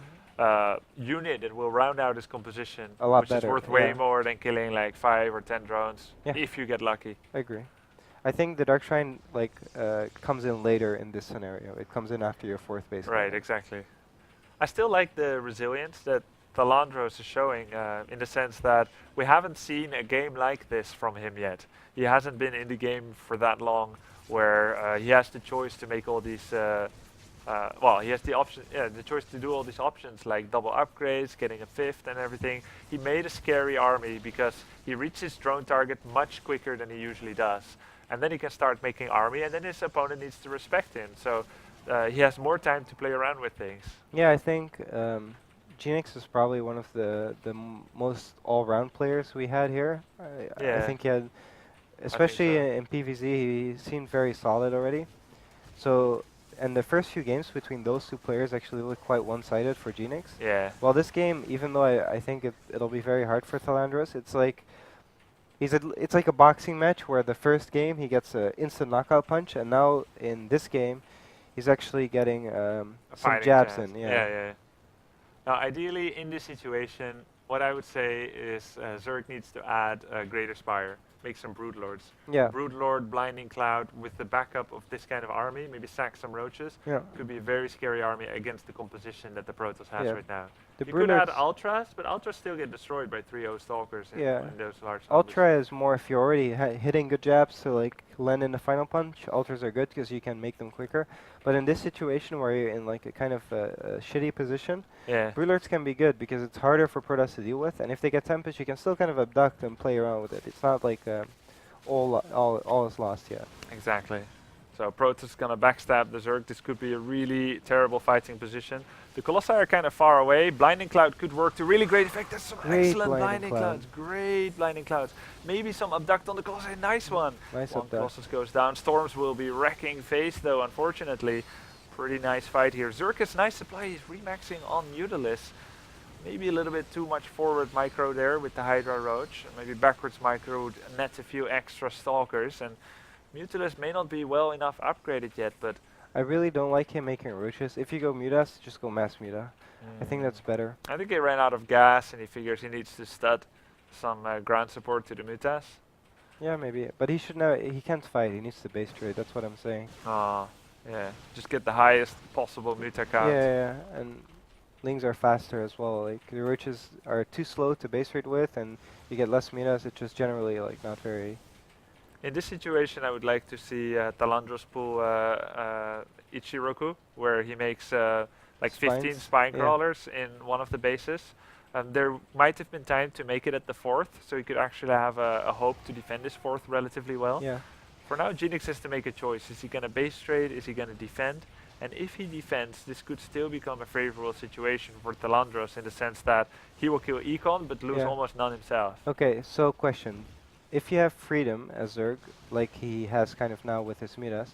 unit that will round out his composition, A lot which better, is worth way yeah. more than killing like 5 or 10 drones, Yeah. if you get lucky. I agree. I think the Dark Shrine comes in later in this scenario. It comes in after your 4th base. Right, level. exactly. I still like the resilience that Talandros is showing, in the sense that we haven't seen a game like this from him yet. He hasn't been in the game for that long where he has the choice to make all these. Well, he has the option, yeah, the choice to do all these options like double upgrades, getting a fifth, and everything. He made a scary army because he reaches drone target much quicker than he usually does, and then he can start making army, and then his opponent needs to respect him. So he has more time to play around with things. Yeah, I think Genix is probably one of the most all-round players we had here. I Yeah. think he had, especially so. in PVZ, he seemed very solid already. So, and the first few games between those two players actually looked quite one-sided for Genix. Yeah. Well, this game, even though I think it'll be very hard for Talandros, it's like it's like a boxing match where the first game he gets an instant knockout punch, and now in this game, he's actually getting some Fighting jabs chance. in. Yeah. Now, ideally, in this situation, what I would say is Zerg needs to add Greater Spire, make some Broodlords. Yeah. Broodlord, Blinding Cloud, with the backup of this kind of army, maybe sack some Roaches, Yeah. could be a very scary army against the composition that the Protoss has Yeah. right now. The You could add Broodlords- Ultras, but Ultras still get destroyed by 3-0 Stalkers in, Yeah. in those large numbers. Ultra is more if you're already hitting good jabs to like land in the final punch. Ultras are good because you can make them quicker. But in this situation where you're in like a kind of a shitty position, Yeah. Broodlords can be good because it's harder for Protoss to deal with. And if they get Tempest, you can still kind of abduct and play around with it. It's not like all is lost yet. Exactly. So Protoss is gonna backstab the Zerg. This could be a really terrible fighting position. The Colossi are kind of far away. Blinding Cloud could work to really great effect. That's some Great excellent Blinding Blinding Cloud. Clouds. Great Blinding Clouds. Maybe some abduct on the Colossi. Nice one. Nice One up there. Colossus goes down. Storms will be wrecking face though, unfortunately. Pretty nice fight here. Zerg nice supply. He's remaxing on Mutalis. Maybe a little bit too much forward micro there with the Hydra Roach. Maybe backwards micro would net a few extra Stalkers. And Mutalis may not be well enough upgraded yet, but I really don't like him making roaches. If you go Mutas, just go Mass Muta. I think that's better. I think he ran out of gas and he figures he needs to stud some ground support to the Mutas. Yeah, maybe. But he should know he can't fight. He needs to base trade. That's what I'm saying. Yeah. Just get the highest possible Muta count. Yeah, and Lings are faster as well. Like the roaches are too slow to base rate with, and you get less Mutas. It's just generally like not very. In this situation, I would like to see Talandros pull Ichiroku, where he makes like 15 Spines? spine Yeah. crawlers in one of the bases. There might have been time to make it at the fourth, so he could actually have a hope to defend his fourth relatively well. Yeah. For now, Genix has to make a choice. Is he going to base trade? Is he going to defend? And if he defends, this could still become a favorable situation for Talandros in the sense that he will kill Econ but lose Yeah. almost none himself. Okay, so question. If you have freedom as Zerg, like he has kind of now with his Midas,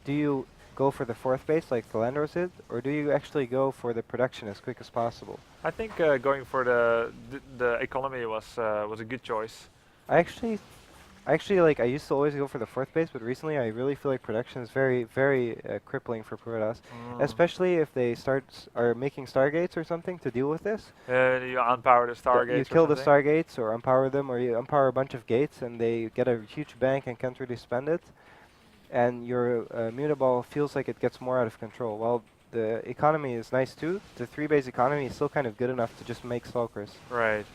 do you go for the fourth base like Talandros did, or do you actually go for the production as quick as possible? I think going for the economy was a good choice. I actually like I used to always go for the fourth base, but recently I really feel like production is very crippling for Protoss, especially if they are making Stargates or something to deal with this. You unpower the Stargates. You kill the Stargates or unpower them, or you unpower a bunch of gates and they get a huge bank and can't really spend it. And your Mutaball feels like it gets more out of control. Well, the economy is nice too. The 3-base economy is still kind of good enough to just make Stalkers. Right.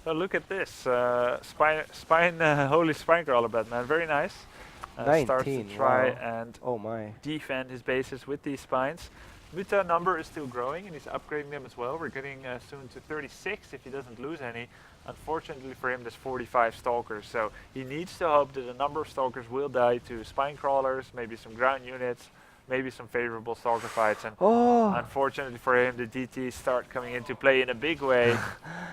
So look at this. Holy Spine Crawler Batman. Very nice. Starts to 19, try wow. and Oh my. defend his bases with these spines. Muta number is still growing and he's upgrading them as well. We're getting soon to 36 if he doesn't lose any. Unfortunately for him, there's 45 Stalkers, so he needs to hope that a number of Stalkers will die to Spine Crawlers, maybe some ground units, maybe some favorable Stalker fights. And Oh! unfortunately for him, the DTs start coming into play in a big way.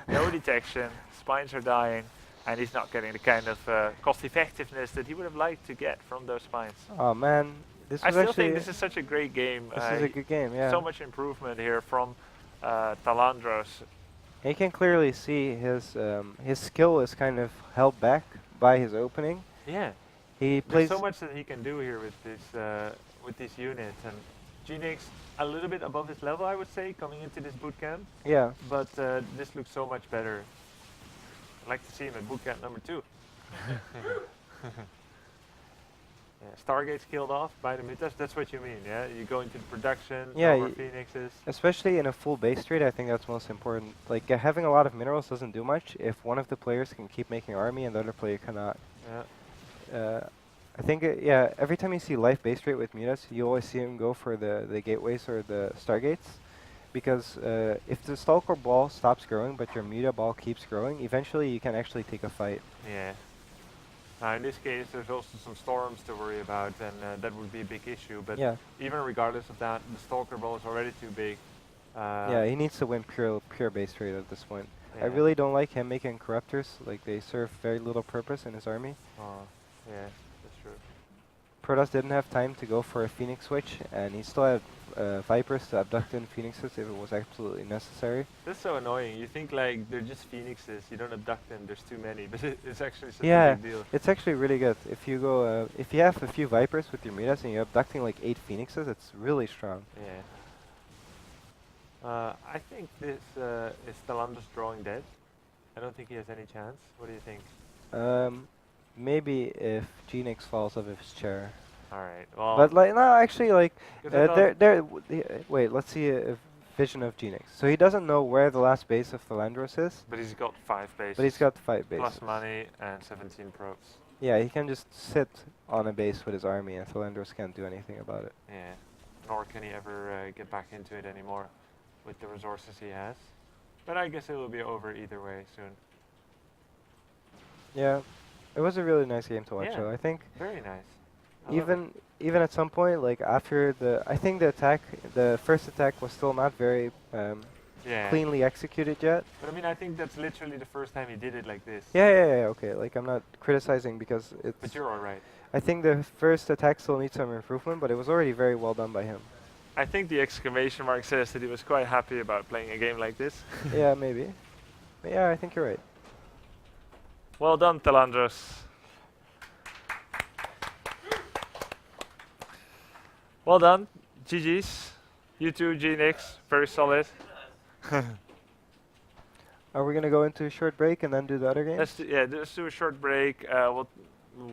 No detection, Spines are dying, and he's not getting the kind of cost effectiveness that he would have liked to get from those Spines. Oh man. This I was still actually think this is such a great game. this is a good game, yeah. So much improvement here from Talandros. You can clearly see his skill is kind of held back by his opening. Yeah, He there's plays so much that he can do here with this unit, and Genix a little bit above his level, I would say, coming into this bootcamp. yeah. But this looks so much better. I'd like to see him at bootcamp number 2. Yeah, Stargate's killed off by the Mutas. That's what you mean, yeah? You go into the production, Yeah, no more y- Phoenixes. Especially in a full base trade, I think that's most important. Like having a lot of minerals doesn't do much if one of the players can keep making army and the other player cannot. Yeah. I think yeah. Every time you see life base rate with mutas, you always see him go for the gateways or the stargates, because if the stalker ball stops growing but your muta ball keeps growing, eventually you can actually take a fight. Yeah. Now in this case, there's also some storms to worry about, and that would be a big issue. But Yeah, even regardless of that, the stalker ball is already too big. yeah. He needs to win pure base rate at this point. I Yeah. really don't like him making corruptors. Like they serve very little purpose in his army. Oh, yeah, that's true. Protoss didn't have time to go for a Phoenix switch, and he still had Vipers to abduct in Phoenixes if it was absolutely necessary. That's so annoying. You think like they're just phoenixes, you don't abduct them, there's too many, but it's actually such Yeah, a big deal. it's actually really good. If you go, if you have a few Vipers with your mutas and you're abducting like 8 Phoenixes, it's really strong. Yeah. I think this is Stalandos drawing dead. I don't think he has any chance. What do you think? Maybe if Genix falls off his chair. Alright, well, But like, no, actually, like, 'cause I thought- wait, let's see a vision of Genix. So he doesn't know where the last base of Philandros is, but he's got 5 bases. but he's got 5 bases. plus money and 17 probes. Yeah, he can just sit on a base with his army, and Philandros can't do anything about it. Yeah. Nor can he ever get back into it anymore with the resources he has. But I guess it will be over either way soon. Yeah, it was a really nice game to watch. Yeah. Though I think Very nice. I love it. even at some point, like after I think the first attack was still not very Yeah. cleanly executed yet. But I mean, I think that's literally the first time he did it like this. Yeah, okay. Like I'm not criticizing because it's. But you're alright. I think the first attack still needs some improvement, but it was already very well done by him. I think the exclamation mark says that he was quite happy about playing a game like this. Yeah, maybe. But yeah, I think you're right. Well done, Talandros. Well done. GG's. You too, Genix. Very solid. Are we gonna go into a short break and then do the other games? Let's do a short break.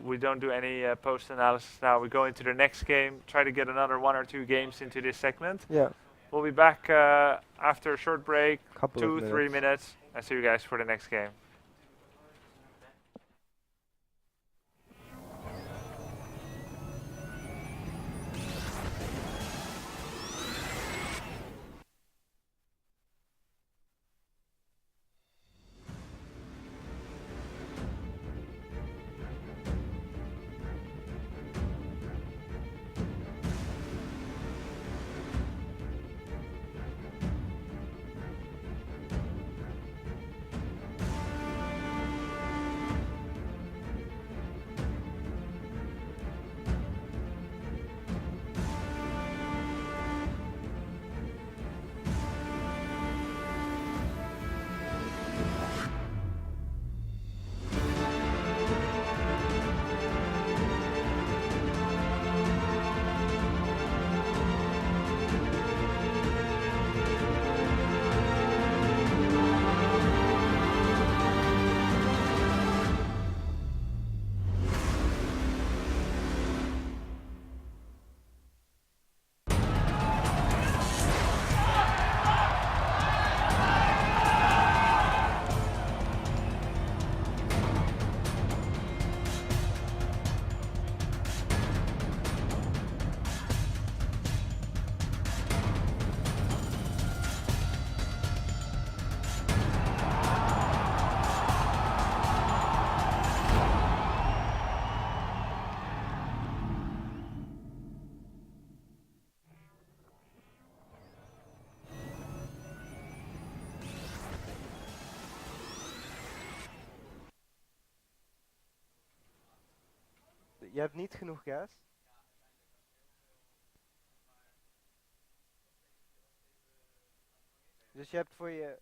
We don't do any post analysis now. We go into the next game. Try to get another 1 or 2 games into this segment. Yeah, We'll be back after a short break, couple 2, of 3 minutes. I'll see you guys for the next game. Je hebt niet genoeg gas? Dus je hebt voor je...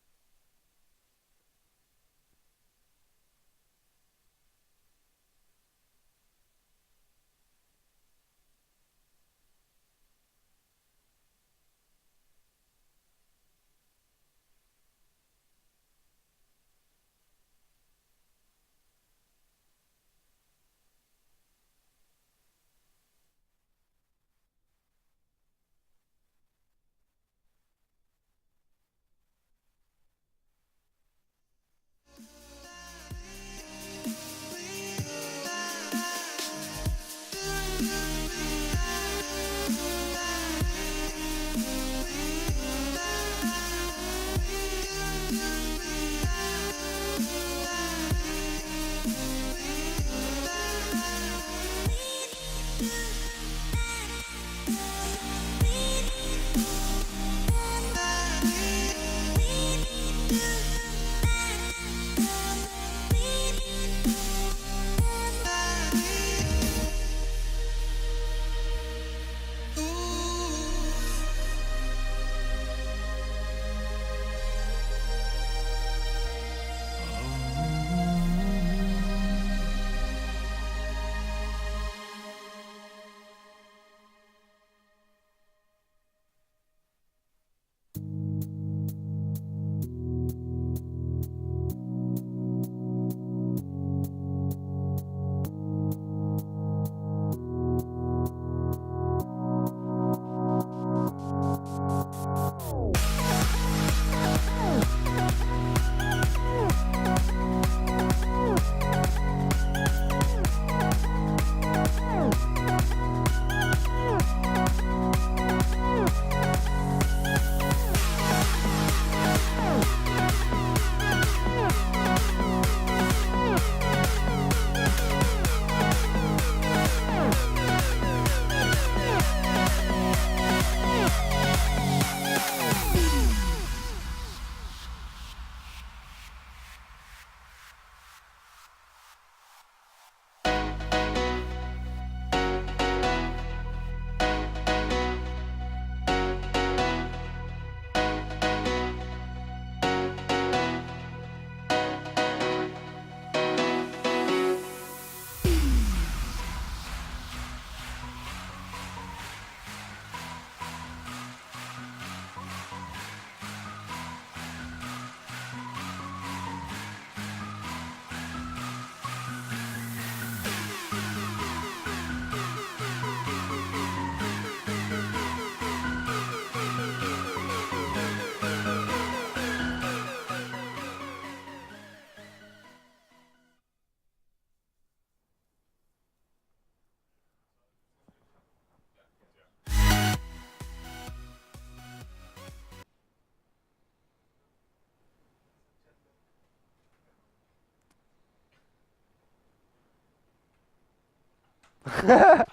All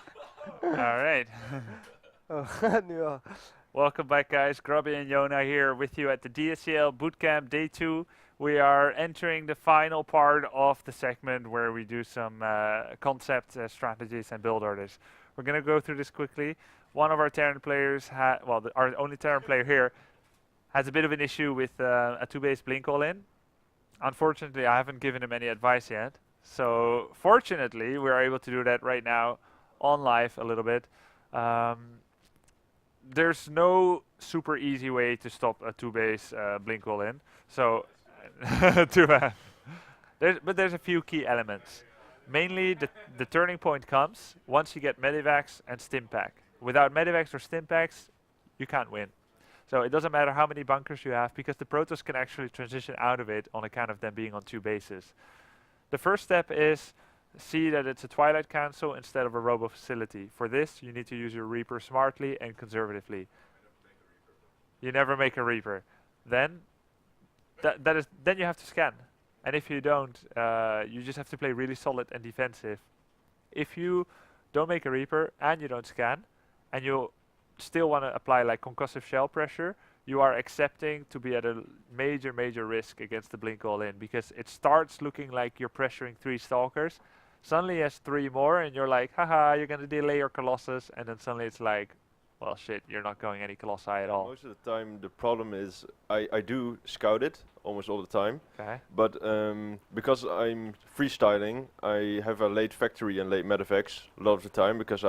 right. Oh, nu al. Welcome back, guys. Grubby and Yona here with you at the DSCL Bootcamp Day 2. We are entering the final part of the segment where we do some concept strategies and build orders. We're going to go through this quickly. One of our Terran players, our only Terran player here, has a bit of an issue with a 2-base blink all-in. Unfortunately, I haven't given him any advice yet. So fortunately, we are able to do that right now on live a little bit. There's no super easy way to stop a 2-base blink all-in. So there's a few key elements. Mainly, the turning point comes once you get Medivacs and Stimpack. Without Medivacs or Stimpacks, you can't win. So it doesn't matter how many bunkers you have, because the Protoss can actually transition out of it on account of them being on 2 bases. The first step is see that it's a Twilight Council instead of a Robo Facility. For this, you need to use your Reaper smartly and conservatively. You never make a Reaper. Then then you have to scan. And if you don't, you just have to play really solid and defensive. If you don't make a Reaper and you don't scan, and you still want to apply like concussive shell pressure, you are accepting to be at a major risk against the blink all-in, because it starts looking like you're pressuring 3 Stalkers. Suddenly he has 3 more, and you're like, haha, you're going to delay your Colossus, and then suddenly it's like, well, shit, you're not going any Colossi at all. Most of the time, the problem is I do scout it almost all the time, Okay. but because I'm freestyling, I have a late factory and late medevacs a lot of the time, because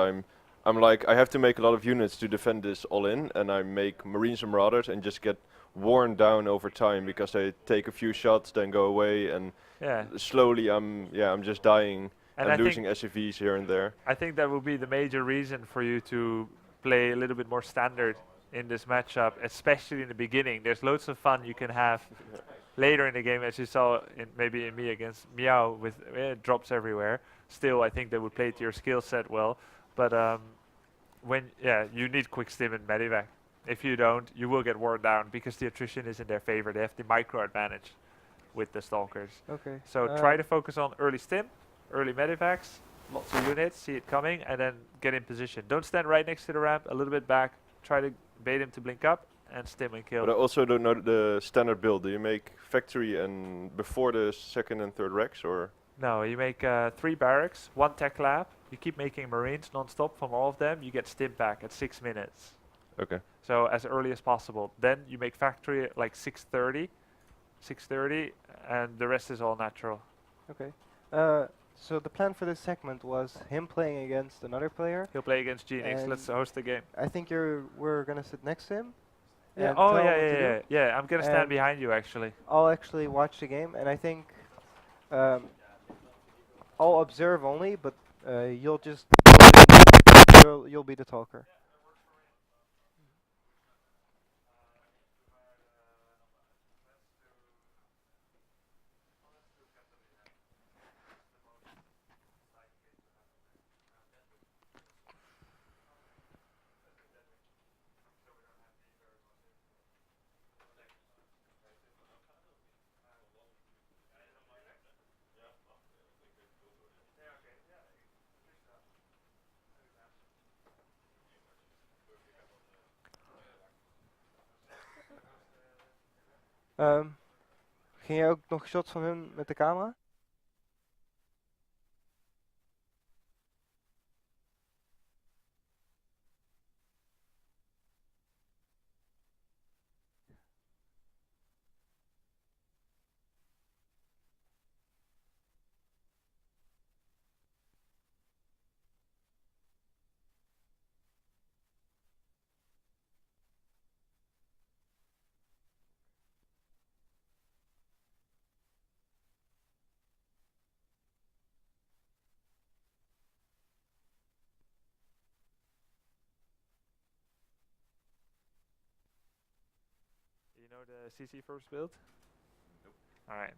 I'm like, I have to make a lot of units to defend this all in, and I make Marines and Marauders and just get worn down over time, because they take a few shots, then go away, and Yeah. slowly I'm just dying And and I losing think, SCVs here and there. I think that will be the major reason for you to play a little bit more standard in this matchup, especially in the beginning. There's loads of fun you can have later in the game, as you saw maybe in me against Meow with drops everywhere. Still, I think they would play to your skill set well. But you need quick stim and medivac. If you don't, you will get worn down, because the attrition is in their favor. They have the micro advantage with the Stalkers. Okay. So try to focus on early stim, early medivacs, lots of units, see it coming, and then get in position. Don't stand right next to the ramp, a little bit back. Try to bait him to blink up and stim and kill. But I also don't know the standard build. Do you make factory and before the second and third racks, or? No, you make 3 barracks, 1 tech lab. You keep making Marines non-stop from all of them. You get stim back at 6 minutes. Okay. So as early as possible. Then you make factory at like 6:30, and the rest is all natural. Okay. So the plan for this segment was him playing against another player. He'll play against Genix. Let's And host the game. I think we're gonna sit next to him. Yeah. and Oh tell yeah, him what to yeah, do. yeah. Yeah, I'm gonna stand And behind you actually. I'll actually watch the game, and I think I'll observe only, but you'll just you'll be the talker. Ging jij ook nog shots van hun met de camera? You know the CC first build? Nope. All right.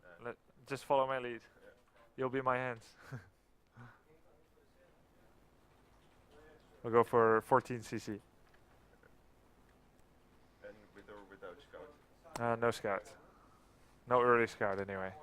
Just follow my lead. You'll be my hands. We'll go for 14 CC. And with or without scout? No scout. No early scout anyway.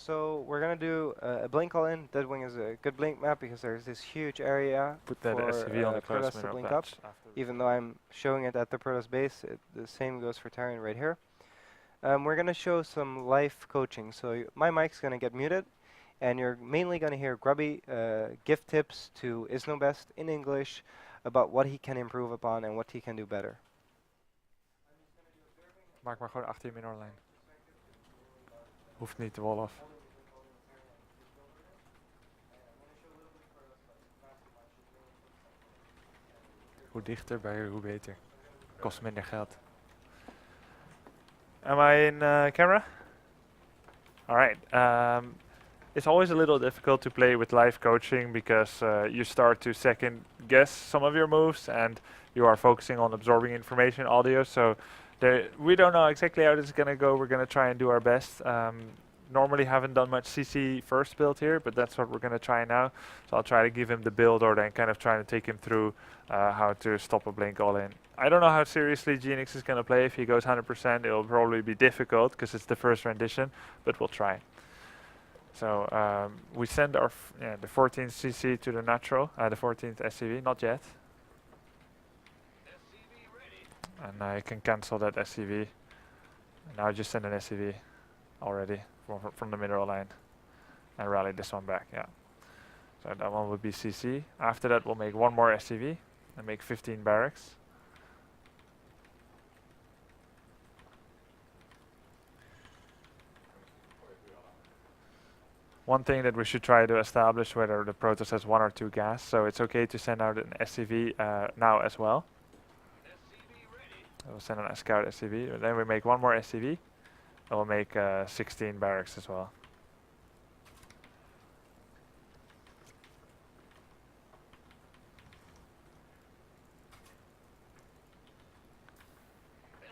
So we're gonna do a blink all in. Deadwing is a good blink map because there's this huge area Put that for SCV on the close Protoss to mineral blink up. patch. After the Even though I'm showing it at the Protoss base, the same goes for Tyrion right here. We're gonna show some live coaching. So my mic's gonna get muted, and you're mainly gonna hear Grubby give tips to Isnobest in English about what he can improve upon and what he can do better. Maak maar gewoon achter je minorlijn. Hoeft niet de wall af. Hoe dichter bij je, hoe beter. Kost minder geld. Am I in camera? Alright. It's always a little difficult to play with live coaching because you start to second guess some of your moves and you are focusing on absorbing information audio. So we don't know exactly how this is going to go. We're going to try and do our best. Normally haven't done much CC first build here, but that's what we're going to try now. So I'll try to give him the build order and kind of try to take him through how to stop a blink all in. I don't know how seriously GNX is going to play. If he goes 100%, it'll probably be difficult because it's the first rendition, but we'll try. So we send our the 14th CC to the natural, the 14th SCV, not yet. And I can cancel that SCV. Now I just send an SCV already from the mineral line and rally this one back, yeah. So that one would be CC. After that we'll make one more SCV and make 15 barracks. One thing that we should try to establish whether the Protoss has 1 or 2 gas, so it's okay to send out an SCV now as well. We'll send a scout SCV, then we make one more SCV, and we'll make 16 barracks as well.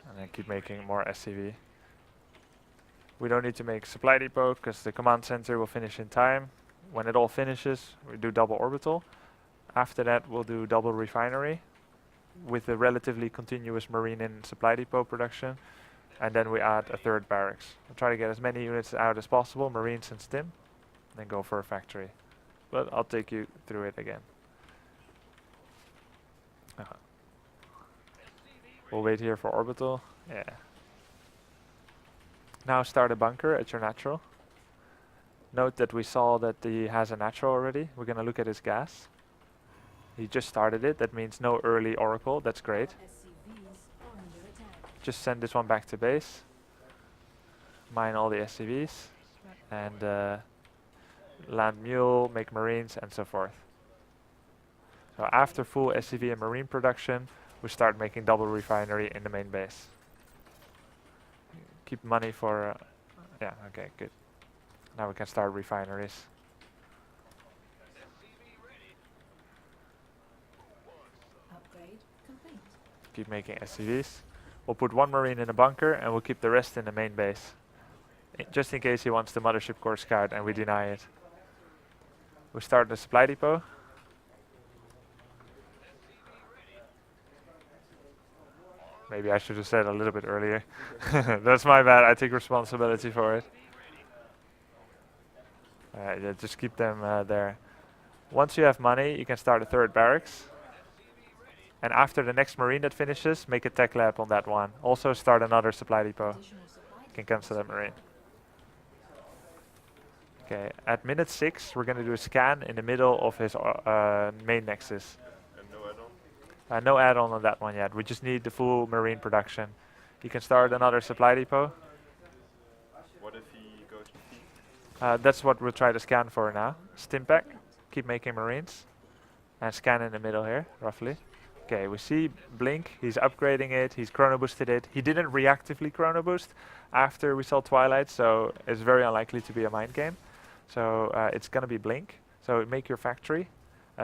And then keep making more SCV. We don't need to make supply depot because the command center will finish in time. When it all finishes, we do double orbital. After that, we'll do double refinery with a relatively continuous marine in supply depot production. And then we add a 3rd barracks. We'll try to get as many units out as possible, marines and stim, then go for a factory. But I'll take you through it again. We'll wait here for orbital. Yeah. Now start a bunker at your natural. Note that we saw that he has a natural already. We're going to look at his gas. He just started it. That means no early oracle. That's great. Just send this one back to base. Mine all the SCVs. And land mule, make marines, and so forth. So after full SCV and marine production, we start making double refinery in the main base. Keep money for, yeah, okay, good. Now we can start refineries. Upgrade complete. Keep making SCVs. We'll put one marine in a bunker and we'll keep the rest in the main base. Just in case he wants the mothership core scout and we deny it. We start the supply depot. Maybe I should have said a little bit earlier. That's my bad, I take responsibility for it. Yeah, just keep them there. Once you have money, you can start a 3rd barracks. And after the next marine that finishes, make a tech lab on that one. Also start another supply depot. You can cancel that marine. Okay, at minute 6, we're going to do a scan in the middle of his main nexus. No add-on on that one yet. We just need the full marine production. You can start another supply depot. What if he goes to That's what we'll try to scan for now. Stimpack, keep making marines. And scan in the middle here, roughly. Okay, we see Blink, he's upgrading it, he's chrono boosted it. He didn't reactively chrono boost after we saw Twilight, so it's very unlikely to be a mind game. So it's gonna be Blink. So make your factory.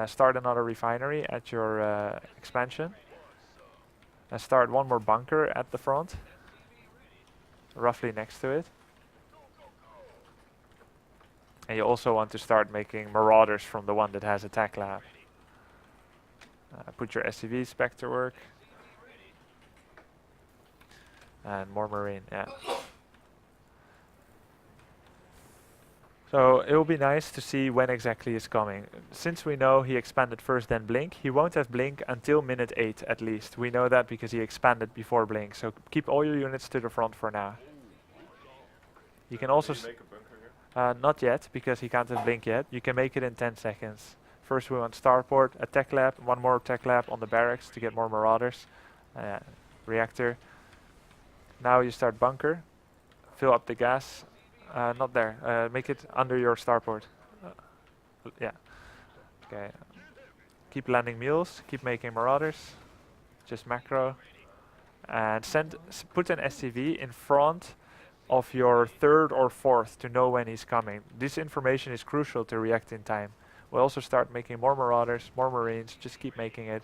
Start another refinery at your expansion. And start one more bunker at the front, roughly next to it. And you also want to start making marauders from the one that has attack lab. Put your SCVs back to work. And more marine, yeah. So it will be nice to see when exactly it's coming. Since we know he expanded first then blink, he won't have blink until minute 8 at least. We know that because he expanded before blink. So keep all your units to the front for now. You can also Make a bunker here? not yet, because he can't have blink yet. You can make it in 10 seconds. First we want starport, a tech lab, one more tech lab on the barracks to get more marauders. Reactor. Now you start bunker. Fill up the gas. Not there. Make it under your starport. Yeah. Okay. Keep landing mules. Keep making marauders. Just macro. And put an SCV in front of your third or fourth to know when he's coming. This information is crucial to react in time. We'll also start making more marauders, more marines. Just keep making it.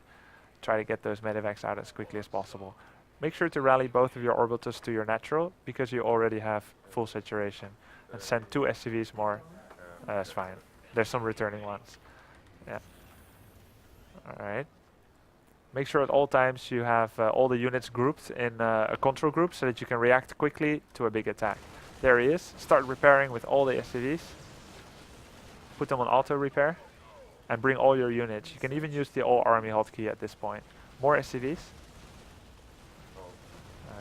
Try to get those medevacs out as quickly as possible. Make sure to rally both of your orbitals to your natural, because you already have full saturation. And send 2 SCVs more. That's fine. There's some returning ones. Yeah. Alright. Make sure at all times you have all the units grouped in a control group so that you can react quickly to a big attack. There he is. Start repairing with all the SCVs. Put them on auto repair. And bring all your units. You can even use the all army hotkey at this point. More SCVs.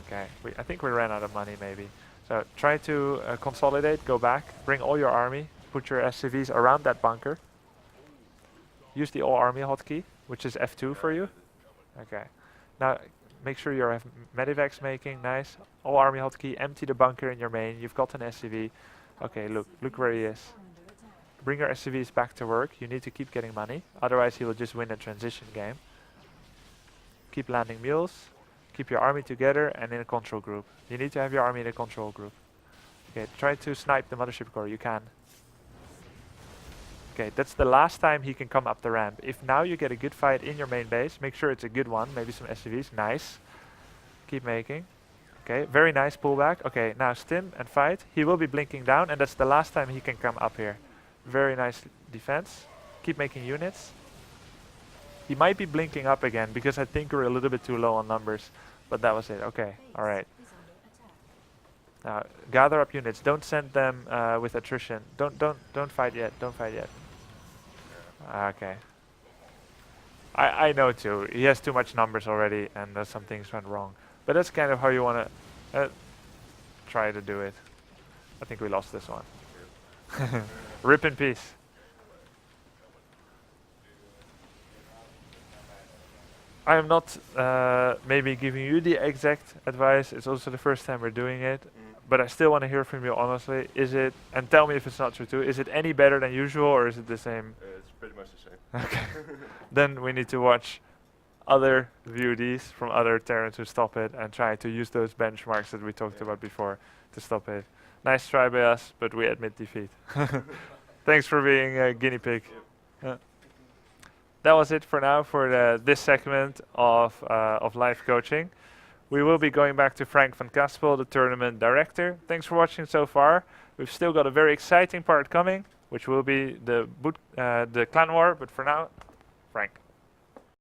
Okay. I think we ran out of money maybe. So try to consolidate, go back, bring all your army, put your SCVs around that bunker. Use the all army hotkey, which is F2 for you. Okay. Now make sure you have medivacs making, nice. All army hotkey, empty the bunker in your main, you've got an SCV. Okay, look where he is. Bring your SCVs back to work, you need to keep getting money, otherwise he will just win a transition game. Keep landing mules. Keep your army together and in a control group. You need to have your army in a control group. Okay, try to snipe the mothership core, you can. Okay, that's the last time he can come up the ramp. If now you get a good fight in your main base, make sure it's a good one, maybe some SCVs, nice. Keep making. Okay, very nice pullback. Okay, now stim and fight. He will be blinking down and that's the last time he can come up here. Very nice defense. Keep making units. He might be blinking up again because I think we're a little bit too low on numbers. But that was it. Okay. Alright. Now gather up units. Don't send them with attrition. Don't fight yet. Don't fight yet. Okay. I know too. He has too much numbers already and some things went wrong. But that's kind of how you wanna try to do it. I think we lost this one. Rip in peace. I am not maybe giving you the exact advice. It's also the first time we're doing it. But I still want to hear from you honestly. Is it, and tell me if it's not true too, is it any better than usual or is it the same? It's pretty much the same. Okay. Then we need to watch other VODs from other Terrans who stop it and try to use those benchmarks that we talked about before to stop it. Nice try by us, but we admit defeat. Thanks for being a guinea pig. That was it for now for this segment of live coaching. We will be going back to Frank van Kaspel, the tournament director. Thanks for watching so far. We've still got a very exciting part coming, which will be the clan war. But for now, Frank.